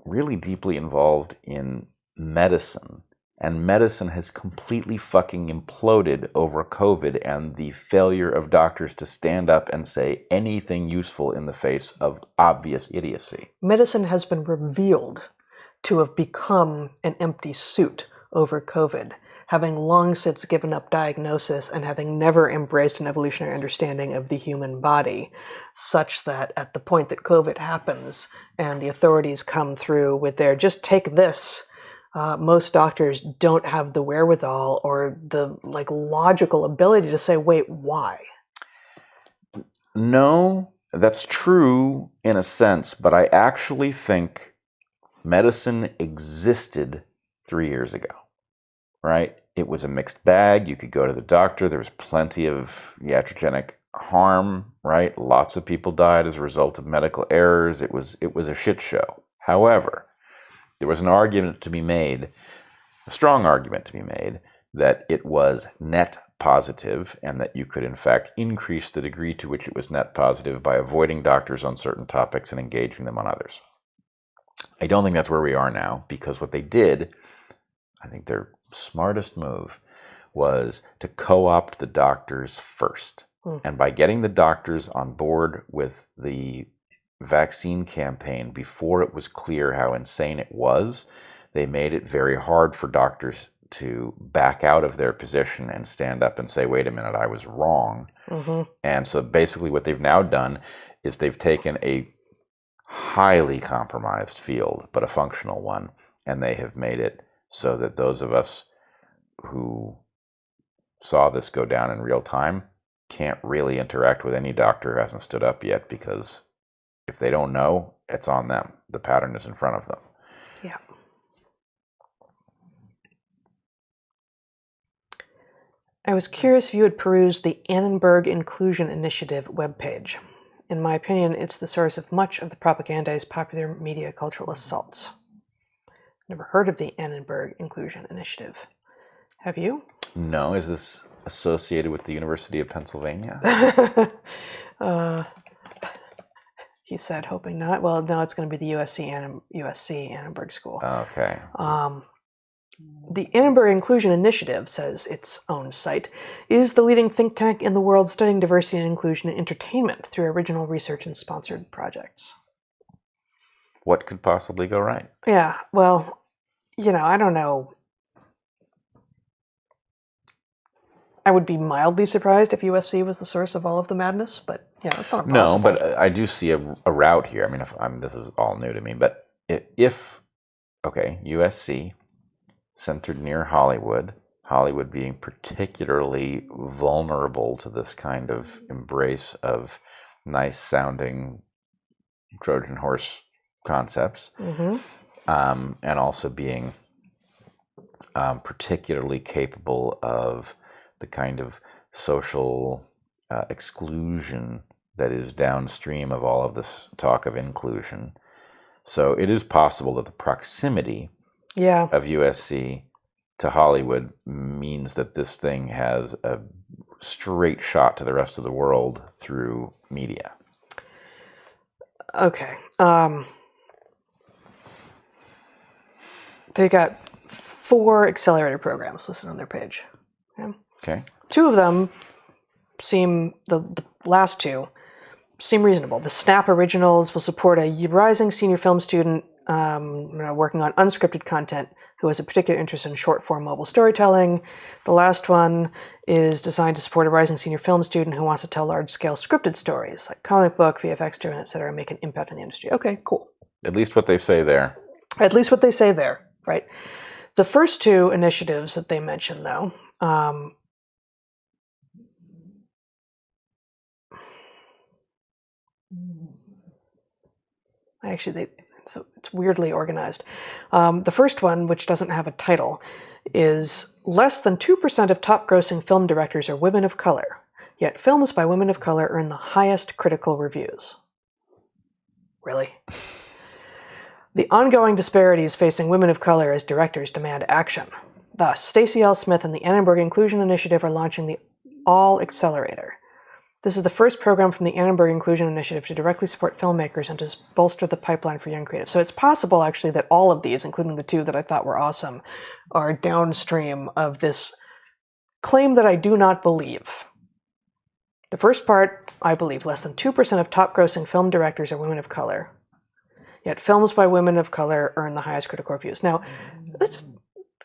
really deeply involved in medicine. And medicine has completely fucking imploded over COVID and the failure of doctors to stand up and say anything useful in the face of obvious idiocy. Medicine has been revealed to have become an empty suit over COVID. having long since given up diagnosis and having never embraced an evolutionary understanding of the human body, such that at the point that COVID happens and the authorities come through with their just take this, most doctors don't have the wherewithal or the logical ability to say, wait, why? No, that's true in a sense, but I actually think medicine existed 3 years ago, right? It was a mixed bag. You could go to the doctor. There was plenty of iatrogenic harm, right? Lots of people died as a result of medical errors. It was a shit show. However, there was an argument to be made, a strong argument to be made, that it was net positive and that you could in fact increase the degree to which it was net positive by avoiding doctors on certain topics and engaging them on others. I don't think that's where we are now, because what they did, I think their smartest move, was to co-opt the doctors first. And by getting the doctors on board with the vaccine campaign before it was clear how insane it was, they made it very hard for doctors to back out of their position and stand up and say, wait a minute, I was wrong. And so basically what they've now done is they've taken a highly compromised field, but a functional one, and they have made it so that those of us who saw this go down in real time can't really interact with any doctor who hasn't stood up yet, because if they don't know, it's on them. The pattern is in front of them. Yeah. I was curious if you had perused the Annenberg Inclusion Initiative webpage. In my opinion, it's the source of much of the propagandized popular media cultural assaults. Never heard of the Annenberg Inclusion Initiative. Have you? No. Is this associated with the University of Pennsylvania? He said, hoping not. Well, no, it's going to be the USC Annenberg School. Okay. The Annenberg Inclusion Initiative, says its own site, is the leading think tank in the world studying diversity and inclusion in entertainment through original research and sponsored projects. What could possibly go right? Yeah, well, I don't know. I would be mildly surprised if USC was the source of all of the madness, but it's not impossible. No, but I do see a route here. I mean, this is all new to me, but if USC, centered near Hollywood being particularly vulnerable to this kind of embrace of nice-sounding Trojan horse concepts, and also being particularly capable of the kind of social exclusion that is downstream of all of this talk of inclusion. So it is possible that the proximity of USC to Hollywood means that this thing has a straight shot to the rest of the world through media. Okay. They got 4 accelerator programs listed on their page. Okay. 2 of them seem, the last 2 seem reasonable. The SNAP Originals will support a rising senior film student working on unscripted content who has a particular interest in short-form mobile storytelling. The last one is designed to support a rising senior film student who wants to tell large-scale scripted stories, like comic book, VFX driven, etc., and make an impact in the industry. Okay, cool. At least what they say there. At least what they say there, right? The first 2 initiatives that they mentioned, though, it's weirdly organized. The first one, which doesn't have a title, is less than 2% of top-grossing film directors are women of color, yet films by women of color earn the highest critical reviews. Really? The ongoing disparities facing women of color as directors demand action. Thus, Stacey L. Smith and the Annenberg Inclusion Initiative are launching the All Accelerator. This is the first program from the Annenberg Inclusion Initiative to directly support filmmakers and to bolster the pipeline for young creatives. So it's possible, actually, that all of these, including the 2 that I thought were awesome, are downstream of this claim that I do not believe. The first part, I believe, less than 2% of top-grossing film directors are women of color, yet films by women of color earn the highest critical reviews. Now,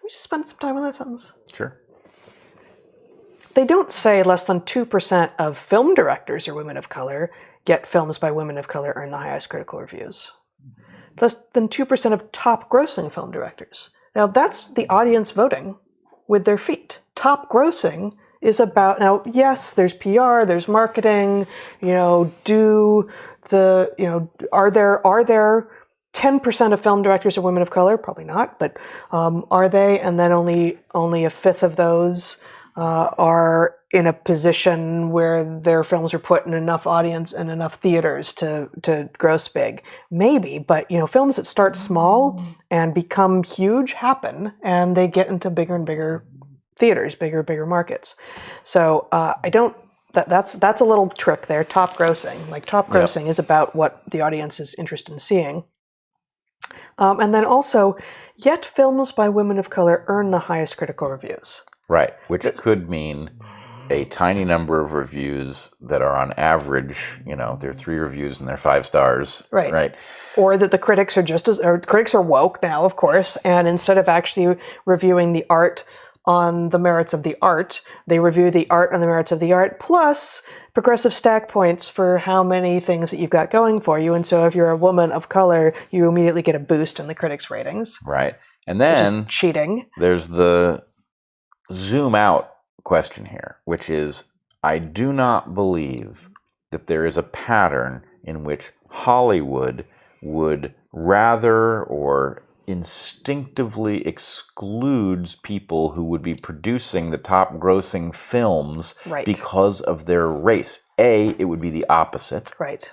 we just spend some time on that sentence? Sure. They don't say less than 2% of film directors are women of color, yet films by women of color earn the highest critical reviews. Less than 2% of top grossing film directors. Now, that's the audience voting with their feet. Top grossing is about, now, yes, there's PR, there's marketing, are there 10% of film directors are women of color? Probably not, but are they? And then only a fifth of those are in a position where their films are put in enough audience and enough theaters to gross big. Maybe, but films that start small and become huge happen, and they get into bigger and bigger theaters, bigger markets. So that's a little trick there. Top grossing, top grossing is about what the audience is interested in seeing. And then also, yet films by women of color earn the highest critical reviews. Right, which could mean a tiny number of reviews that are on average, they're 3 reviews and they're 5 stars. Right. Or that the critics are critics are woke now, of course, and instead of actually reviewing the art on the merits of the art, they review the art on the merits of the art, plus progressive stack points for how many things that you've got going for you. And so if you're a woman of color, you immediately get a boost in the critics' ratings. Right. And then which is cheating. There's the zoom out question here, which is, I do not believe that there is a pattern in which Hollywood would rather or instinctively excludes people who would be producing the top grossing films because of their race. A, it would be the opposite. Right.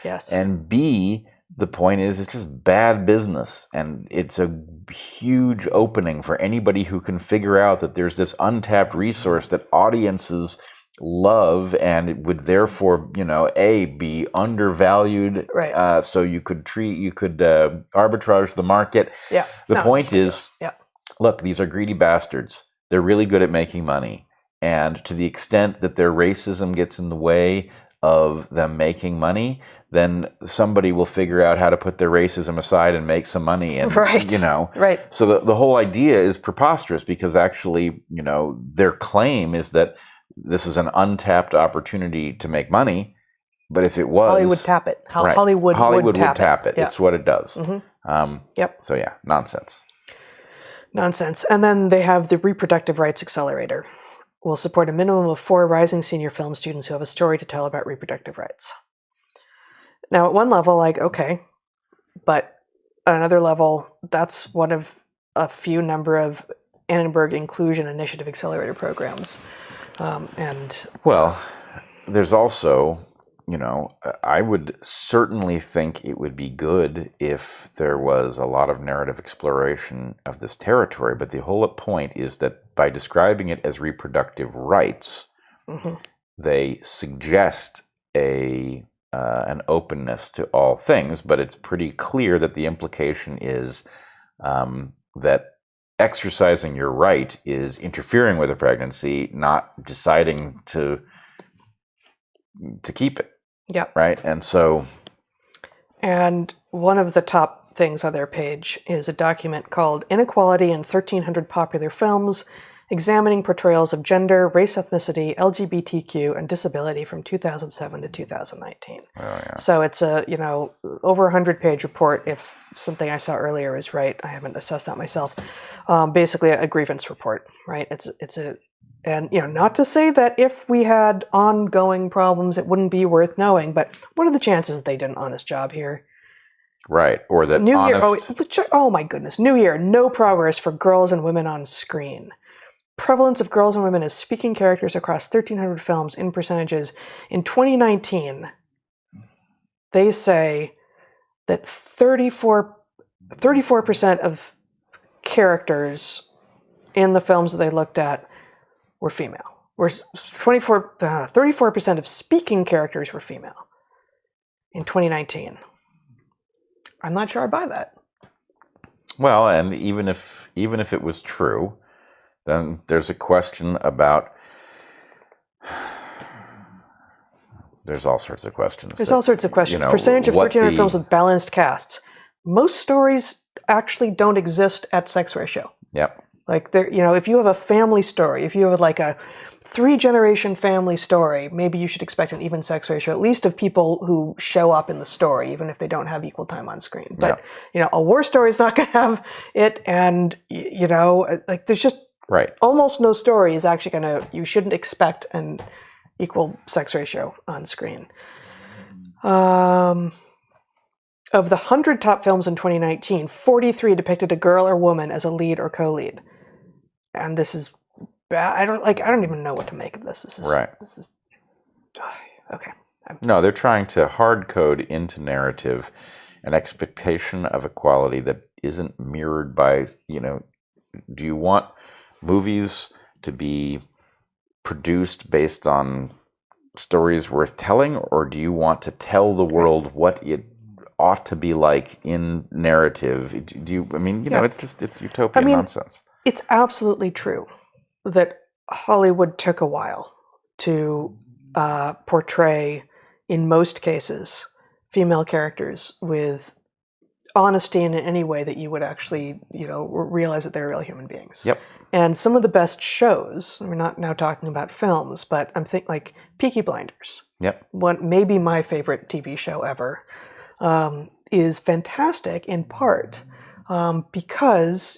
Yes. And B, the point is, it's just bad business, and it's a huge opening for anybody who can figure out that there's this untapped resource that audiences love, and it would therefore, be undervalued. Right. So you could arbitrage the market. Yeah. The point is, look, these are greedy bastards. They're really good at making money, and to the extent that their racism gets in the way of them making money, then somebody will figure out how to put their racism aside and make some money. And, Right. So the whole idea is preposterous, because actually, their claim is that this is an untapped opportunity to make money. But if it was, Hollywood tap it. Hollywood would tap it. Yeah. It's what it does. Mm-hmm. So yeah, nonsense. And then they have the Reproductive Rights Accelerator. Will support a minimum of 4 rising senior film students who have a story to tell about reproductive rights. Now, at one level, okay, but at another level, that's one of a few number of Annenberg Inclusion Initiative Accelerator programs. Well, there's also, I would certainly think it would be good if there was a lot of narrative exploration of this territory, but the whole point is that by describing it as reproductive rights, they suggest an openness to all things, but it's pretty clear that the implication is that exercising your right is interfering with a pregnancy, not deciding to keep it. Yeah. Right. And one of the top things on their page is a document called Inequality in 1,300 Popular Films, Examining Portrayals of Gender, Race, Ethnicity, LGBTQ, and Disability from 2007 to 2019. Oh, yeah. So it's a, over 100-page report, if something I saw earlier is right. I haven't assessed that myself. Basically a grievance report, right? And not to say that if we had ongoing problems, it wouldn't be worth knowing, but what are the chances that they did an honest job here? Right, or that New honest... Year, oh my goodness, New Year, no progress for girls and women on screen. Prevalence of girls and women as speaking characters across 1,300 films in percentages. In 2019, they say that 34% of characters in the films that they looked at were female. 34% of speaking characters were female in 2019. I'm not sure I buy that. Well, and even if it was true, then there's a question about. There's all sorts of questions. Percentage of 1,300 films with balanced casts. Most stories actually don't exist at sex ratio. Yep. Like there, if you have a family story, if you have like a 3-generation family story, maybe you should expect an even sex ratio, at least of people who show up in the story, even if they don't have equal time on screen. But, a war story is not going to have it. And, like there's just almost no story is actually you shouldn't expect an equal sex ratio on screen. Of the 100 top films in 2019, 43 depicted a girl or woman as a lead or co-lead. And this is bad. I don't even know what to make of this. This is okay. No, they're trying to hard code into narrative an expectation of equality that isn't mirrored by, do you want movies to be produced based on stories worth telling, or do you want to tell the world what it ought to be like in narrative? It's utopian nonsense. It's absolutely true that Hollywood took a while to portray, in most cases, female characters with honesty in any way that you would actually, realize that they're real human beings. Yep. And some of the best shows, we're not now talking about films, but I'm thinking like Peaky Blinders. Yep. Maybe my favorite TV show ever, is fantastic in part because,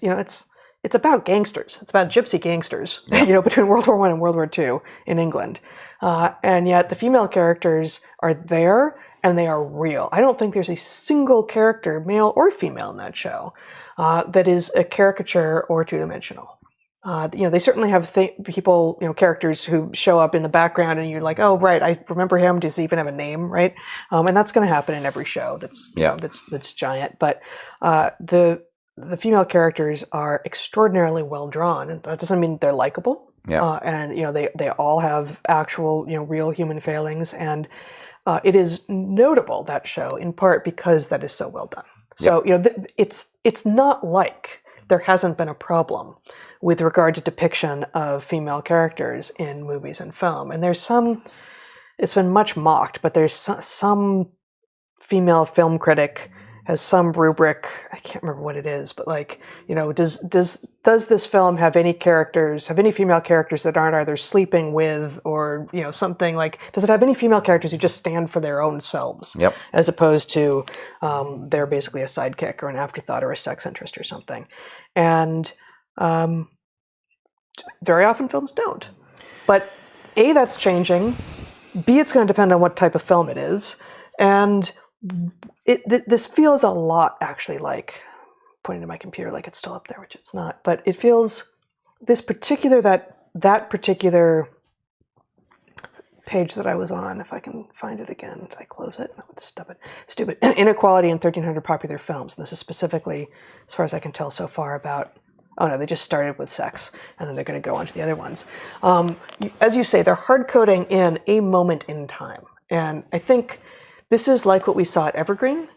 it's about gangsters. It's about gypsy gangsters, between World War I and World War II in England. And yet the female characters are there and they are real. I don't think there's a single character, male or female, in that show that is a caricature or two-dimensional. They certainly have people, characters who show up in the background and you're like, oh, right, I remember him. Does he even have a name, right? And that's going to happen in every show that's giant. But the female characters are extraordinarily well drawn, and that doesn't mean they're likable. Yeah. And they all have actual real human failings, and it is notable, that show, in part because that is so well done. So it's not like there hasn't been a problem with regard to depiction of female characters in movies and film, and there's it's been much mocked, but there's some female film critic has some rubric, I can't remember what it is, but does this film have any female characters that aren't either sleeping with or, something like, does it have any female characters who just stand for their own selves? Yep. As opposed to they're basically a sidekick or an afterthought or a sex interest or something. And very often films don't. But A, that's changing. B, it's going to depend on what type of film it is. And this feels a lot, actually, like, pointing to my computer like it's still up there, which it's not, but it feels that particular page that I was on, if I can find it again, did I close it? No, it's stupid. Inequality in 1,300 popular films. And this is specifically, as far as I can tell so far, about, oh no, they just started with sex, and then they're going to go on to the other ones. As you say, they're hard coding in a moment in time. And I think this is like what we saw at Evergreen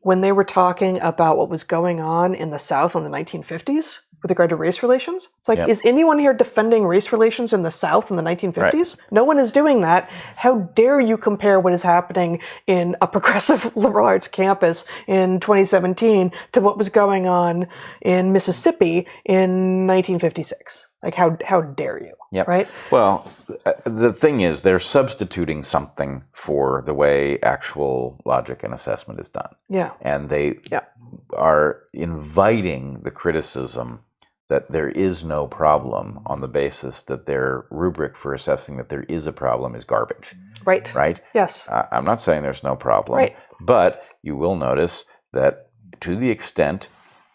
when they were talking about what was going on in the South in the 1950s with regard to race relations. It's like, Is anyone here defending race relations in the South in the 1950s? Right. No one is doing that. How dare you compare what is happening in a progressive liberal arts campus in 2017 to what was going on in Mississippi in 1956? Like, how dare you? Yep. Right? Well, the thing is, they're substituting something for the way actual logic and assessment is done. Yeah. And they are inviting the criticism that there is no problem on the basis that their rubric for assessing that there is a problem is garbage. Right. Right? Yes. I'm not saying there's no problem. Right. But you will notice that to the extent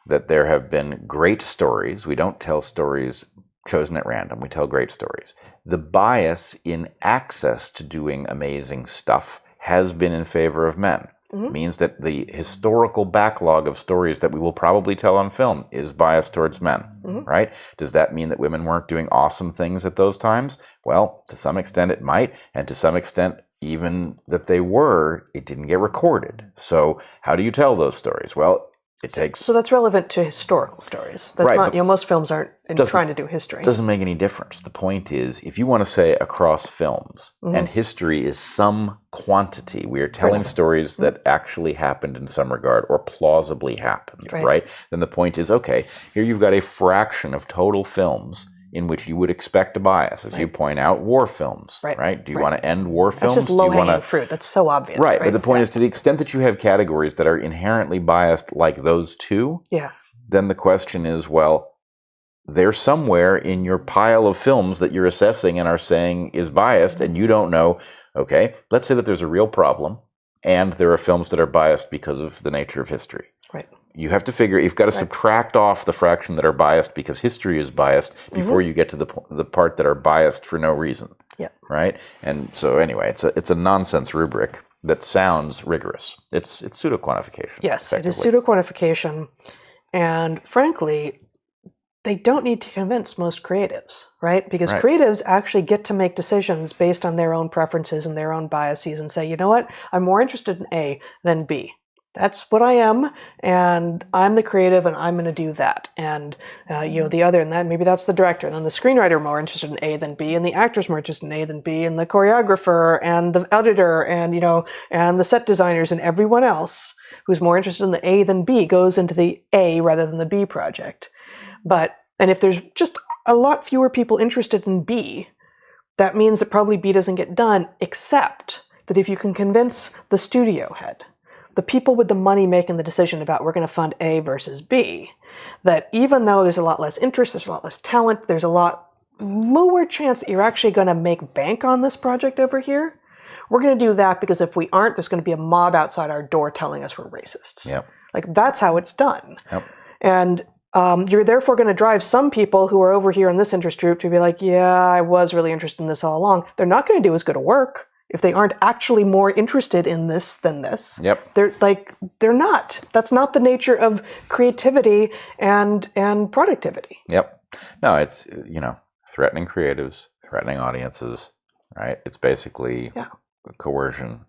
that there have been great stories, we don't tell stories chosen at random, we tell great stories. The bias in access to doing amazing stuff has been in favor of men. Mm-hmm. It means that the historical backlog of stories that we will probably tell on film is biased towards men, right? Does that mean that women weren't doing awesome things at those times? Well, to some extent it might, and to some extent even that they were, it didn't get recorded. So how do you tell those stories? Well, It takes... So that's relevant to historical stories. That's Right, not, most films aren't trying to do history. It doesn't make any difference. The point is, if you want to say across films, and history is some quantity, we are telling stories that actually happened in some regard, or plausibly happened, right? Then the point is, okay, here you've got a fraction of total films in which you would expect a bias. As you point out, war films, right? Do you want to end war films? That's just low-hanging fruit. That's so obvious. Right, but the point is, to the extent that you have categories that are inherently biased like those two, then the question is, well, they're somewhere in your pile of films that you're assessing and are saying is biased, and you don't know, okay, let's say that there's a real problem, and there are films that are biased because of the nature of history. Right. You have to figure, you've got to subtract off the fraction that are biased because history is biased before you get to the part that are biased for no reason. Yeah. Right? And so anyway, it's a nonsense rubric that sounds rigorous. It's pseudo-quantification. Yes, it is pseudo-quantification. And frankly, they don't need to convince most creatives, right? Because creatives actually get to make decisions based on their own preferences and their own biases and say, you know what, I'm more interested in A than B. That's what I am, and I'm the creative, and I'm going to do that. And the other, and that maybe that's the director, and then the screenwriter more interested in A than B, and the actor's more interested in A than B, and the choreographer, and the editor, and and the set designers, and everyone else who's more interested in the A than B goes into the A rather than the B project. And if there's just a lot fewer people interested in B, that means that probably B doesn't get done, except that if you can convince the studio head, the people with the money making the decision about we're going to fund A versus B, that even though there's a lot less interest, there's a lot less talent, there's a lot lower chance that you're actually going to make bank on this project over here, we're going to do that because if we aren't, there's going to be a mob outside our door telling us we're racists. Yep. Like, that's how it's done. Yep. And you're therefore going to drive some people who are over here in this interest group to be like, yeah, I was really interested in this all along. They're not going to do as good a work if they aren't actually more interested in this than this. Yep. They're not. That's not the nature of creativity and productivity. Yep. No, it's, threatening creatives, threatening audiences, right? It's basically coercion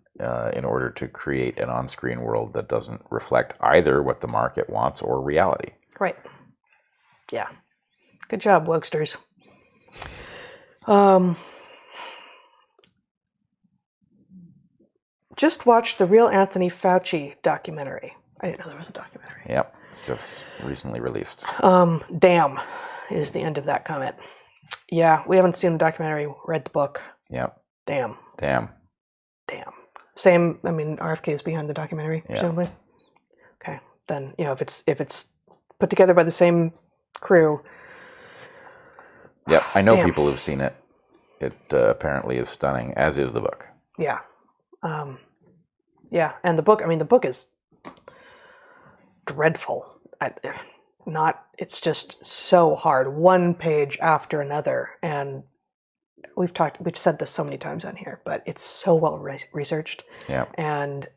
in order to create an on-screen world that doesn't reflect either what the market wants or reality. Right. Yeah. Good job, wokesters. Just watched the Real Anthony Fauci documentary. I didn't know there was a documentary. Yep, it's just recently released. Damn is the end of that comment. Yeah, we haven't seen the documentary, read the book. Yep. Damn. Same, RFK is behind the documentary, presumably? Okay, then, if it's put together by the same crew. Yep, I know people who've seen it. It apparently is stunning, as is the book. Yeah. And the book is dreadful. It's just so hard, one page after another, and we've said this so many times on here, but it's so well researched. Yeah. And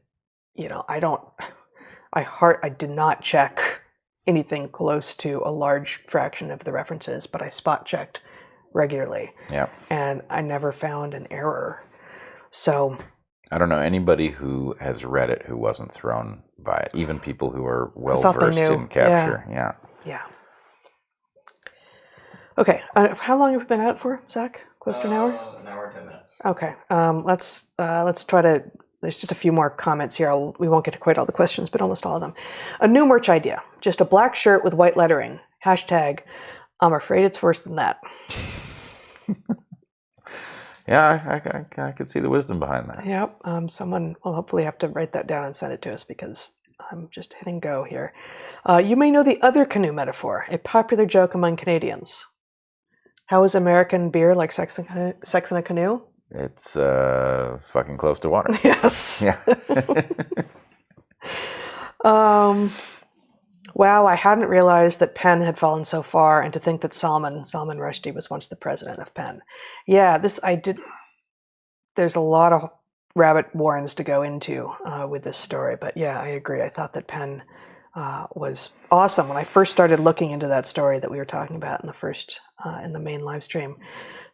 I did not check anything close to a large fraction of the references, but I spot checked regularly. Yeah. And I never found an error. So I don't know anybody who has read it who wasn't thrown by it, even people who are well-versed in capture. Yeah. Okay. How long have we been out for, Zach? Close to an hour? An hour, 10 minutes. Okay. Let's try to... There's just a few more comments here. We won't get to quite all the questions, but almost all of them. A new merch idea. Just a black shirt with white lettering. # I'm afraid it's worse than that. Yeah, I could see the wisdom behind that. Yep. Someone will hopefully have to write that down and send it to us because I'm just hitting go here. You may know the other canoe metaphor, a popular joke among Canadians. How is American beer like sex in a canoe? It's fucking close to water. Yes. Yeah. Wow, I hadn't realized that Penn had fallen so far, and to think that Salman Rushdie was once the president of Penn. Yeah, there's a lot of rabbit warrens to go into with this story, but yeah, I agree. I thought that Penn was awesome. When I first started looking into that story that we were talking about in the main live stream,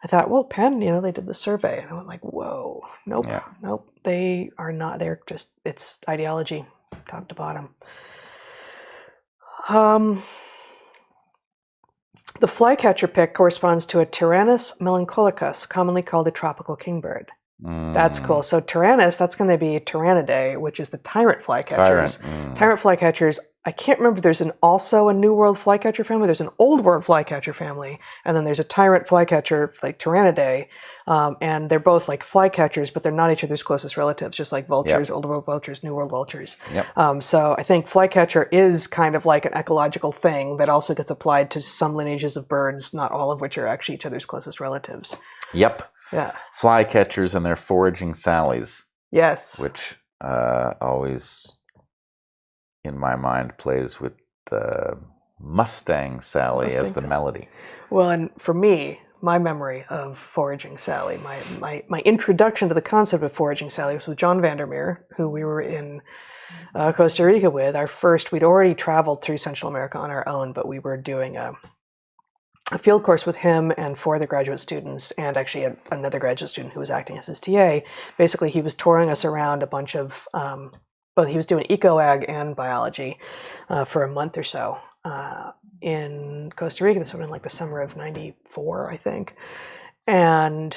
I thought, well, Penn, they did the survey, and I went like, whoa, nope, they are not. They're just, it's ideology, top to bottom. The flycatcher pick corresponds to a Tyrannus melancholicus, commonly called a tropical kingbird. That's cool. So Tyrannus, that's going to be Tyrannidae, which is the tyrant flycatchers. Tyrant flycatchers, I can't remember, there's also a New World flycatcher family, there's an Old World flycatcher family, and then there's a tyrant flycatcher, like Tyrannidae, and they're both like flycatchers, but they're not each other's closest relatives, just like vultures, Old World vultures, New World vultures. So I think flycatcher is kind of like an ecological thing that also gets applied to some lineages of birds, not all of which are actually each other's closest relatives. Yep. Yeah. Flycatchers and their foraging sallies. Yes. Which always, in my mind, plays with the Mustang Sally as the melody. Well, and for me, my memory of Foraging Sally, my introduction to the concept of Foraging Sally was with John Vandermeer, who we were in Costa Rica with. We'd already traveled through Central America on our own, but we were doing a field course with him and 4 other graduate students, and actually another graduate student who was acting as his TA. Basically, he was touring us around a bunch of, he was doing eco-ag and biology for a month or so in Costa Rica. This would have been like the summer of '94, I think. And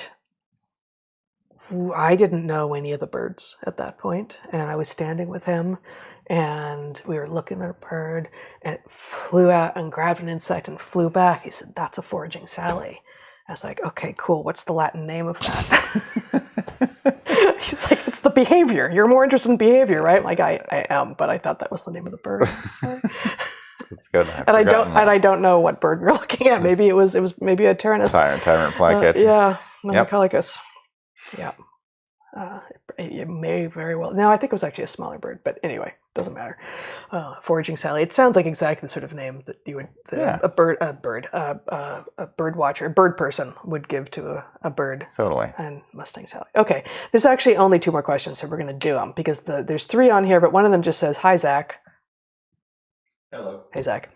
I didn't know any of the birds at that point, and I was standing with him, and we were looking at a bird, and it flew out and grabbed an insect and flew back. He said, "That's a foraging Sally." I was like, "Okay, cool. What's the Latin name of that?" He's like, "It's the behavior. You're more interested in behavior, right?" I'm like, I am, but I thought that was the name of the bird. It's good. And I don't know what bird we're looking at. Maybe it was maybe a Tyrannus. Tyrant flycatcher. Melancholicus. Yeah. It may very well. No, I think it was actually a smaller bird, but anyway, doesn't matter. Foraging Sally. It sounds like exactly the sort of name that you would a bird watcher, a bird person would give to a bird. Totally. And Mustang Sally. Okay, there's actually only 2 more questions, so we're going to do them because there's 3 on here, but one of them just says, "Hi, Zach." Hello. Hey, Zach.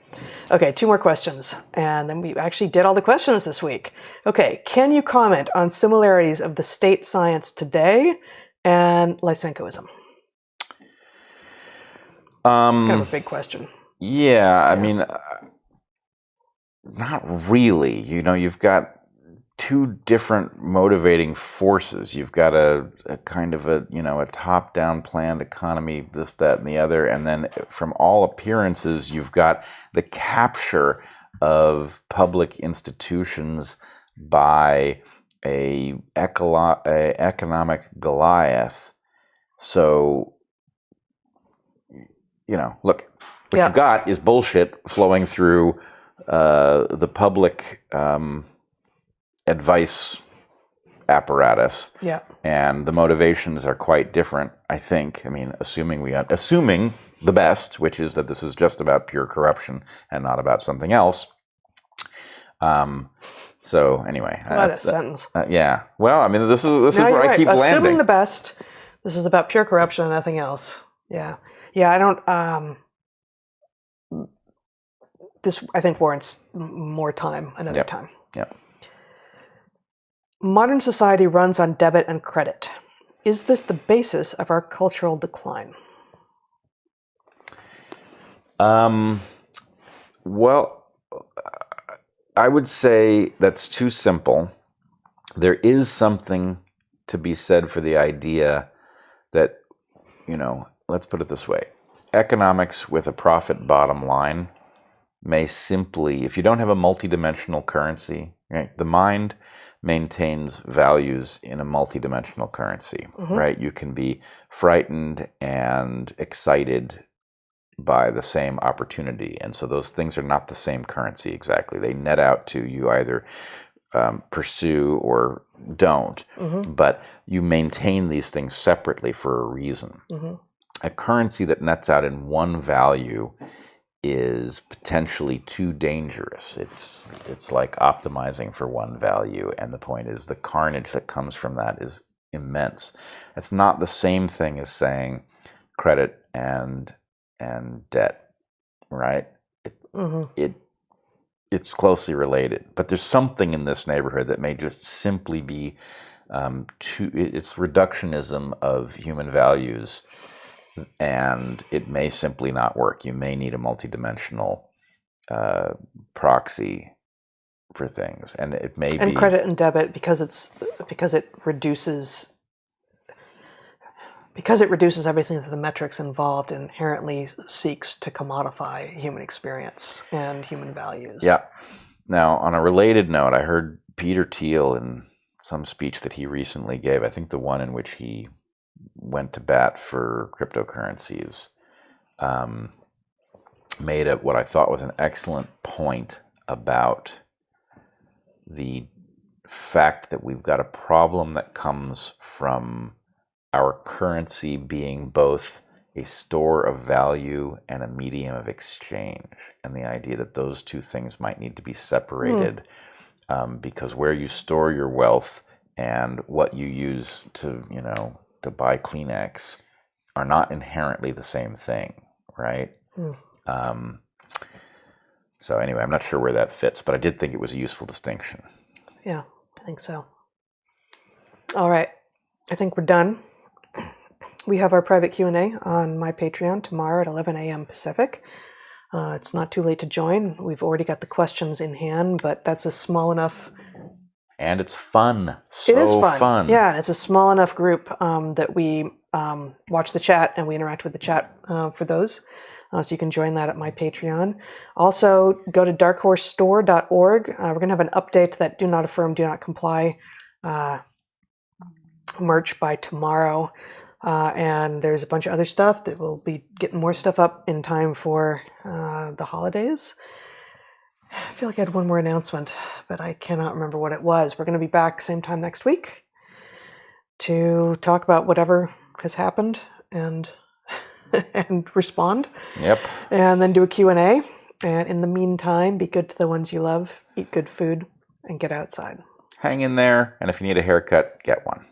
Okay, 2 more questions. And then we actually did all the questions this week. Okay, can you comment on similarities of the state science today and Lysenkoism? It's kind of a big question. Yeah, I mean, not really. You know, you've got 2 different motivating forces. You've got a kind of a top-down planned economy, this, that, and the other, and then from all appearances, you've got the capture of public institutions by a economic Goliath. So, look, what you've got is bullshit flowing through the public advice apparatus, and the motivations are quite different, I think. I mean, assuming the best, which is that this is just about pure corruption and not about something else. So anyway, what a sentence. Yeah. Well, I mean, this is where I keep landing. Assuming the best, this is about pure corruption and nothing else. Yeah. I don't. This, I think, warrants more time another time. Yeah. Modern society runs on debit and credit. Is this the basis of our cultural decline? Well, I would say that's too simple. There is something to be said for the idea that, let's put it this way. Economics with a profit bottom line may simply, if you don't have a multidimensional currency, right, the mind maintains values in a multidimensional currency, right? You can be frightened and excited by the same opportunity. And so those things are not the same currency exactly. They net out to you either pursue or don't, but you maintain these things separately for a reason. A currency that nets out in one value is potentially too dangerous. It's like optimizing for one value, and the point is the carnage that comes from that is immense. It's not the same thing as saying credit and debt, right? It's closely related, but there's something in this neighborhood that may just simply be it's reductionism of human values and it may simply not work. You may need a multidimensional proxy for things, and it may and be credit and debit because it reduces everything that the metrics involved inherently seeks to commodify human experience and human values. Yeah. Now, on a related note, I heard Peter Thiel in some speech that he recently gave, I think the one in which he went to bat for cryptocurrencies, made what I thought was an excellent point about the fact that we've got a problem that comes from our currency being both a store of value and a medium of exchange, and the idea that those two things might need to be separated, because where you store your wealth and what you use to buy Kleenex are not inherently the same thing, right? So anyway, I'm not sure where that fits, but I did think it was a useful distinction. Yeah, I think so. All right, I think we're done. We have our private Q&A on my Patreon tomorrow at 11 a.m. Pacific. It's not too late to join. We've already got the questions in hand, but that's a small enough... And it's fun. It is fun. Fun. Yeah, and it's a small enough group that we watch the chat and we interact with the chat for those. So you can join that at my Patreon. Also, go to darkhorsestore.org. We're going to have an update to that Do Not Affirm, Do Not Comply merch by tomorrow. And there's a bunch of other stuff that we'll be getting more stuff up in time for the holidays. I feel like I had one more announcement, but I cannot remember what it was. We're going to be back same time next week to talk about whatever has happened and respond. Yep. And then do a Q&A. And in the meantime, be good to the ones you love, eat good food, and get outside. Hang in there, and if you need a haircut, get one.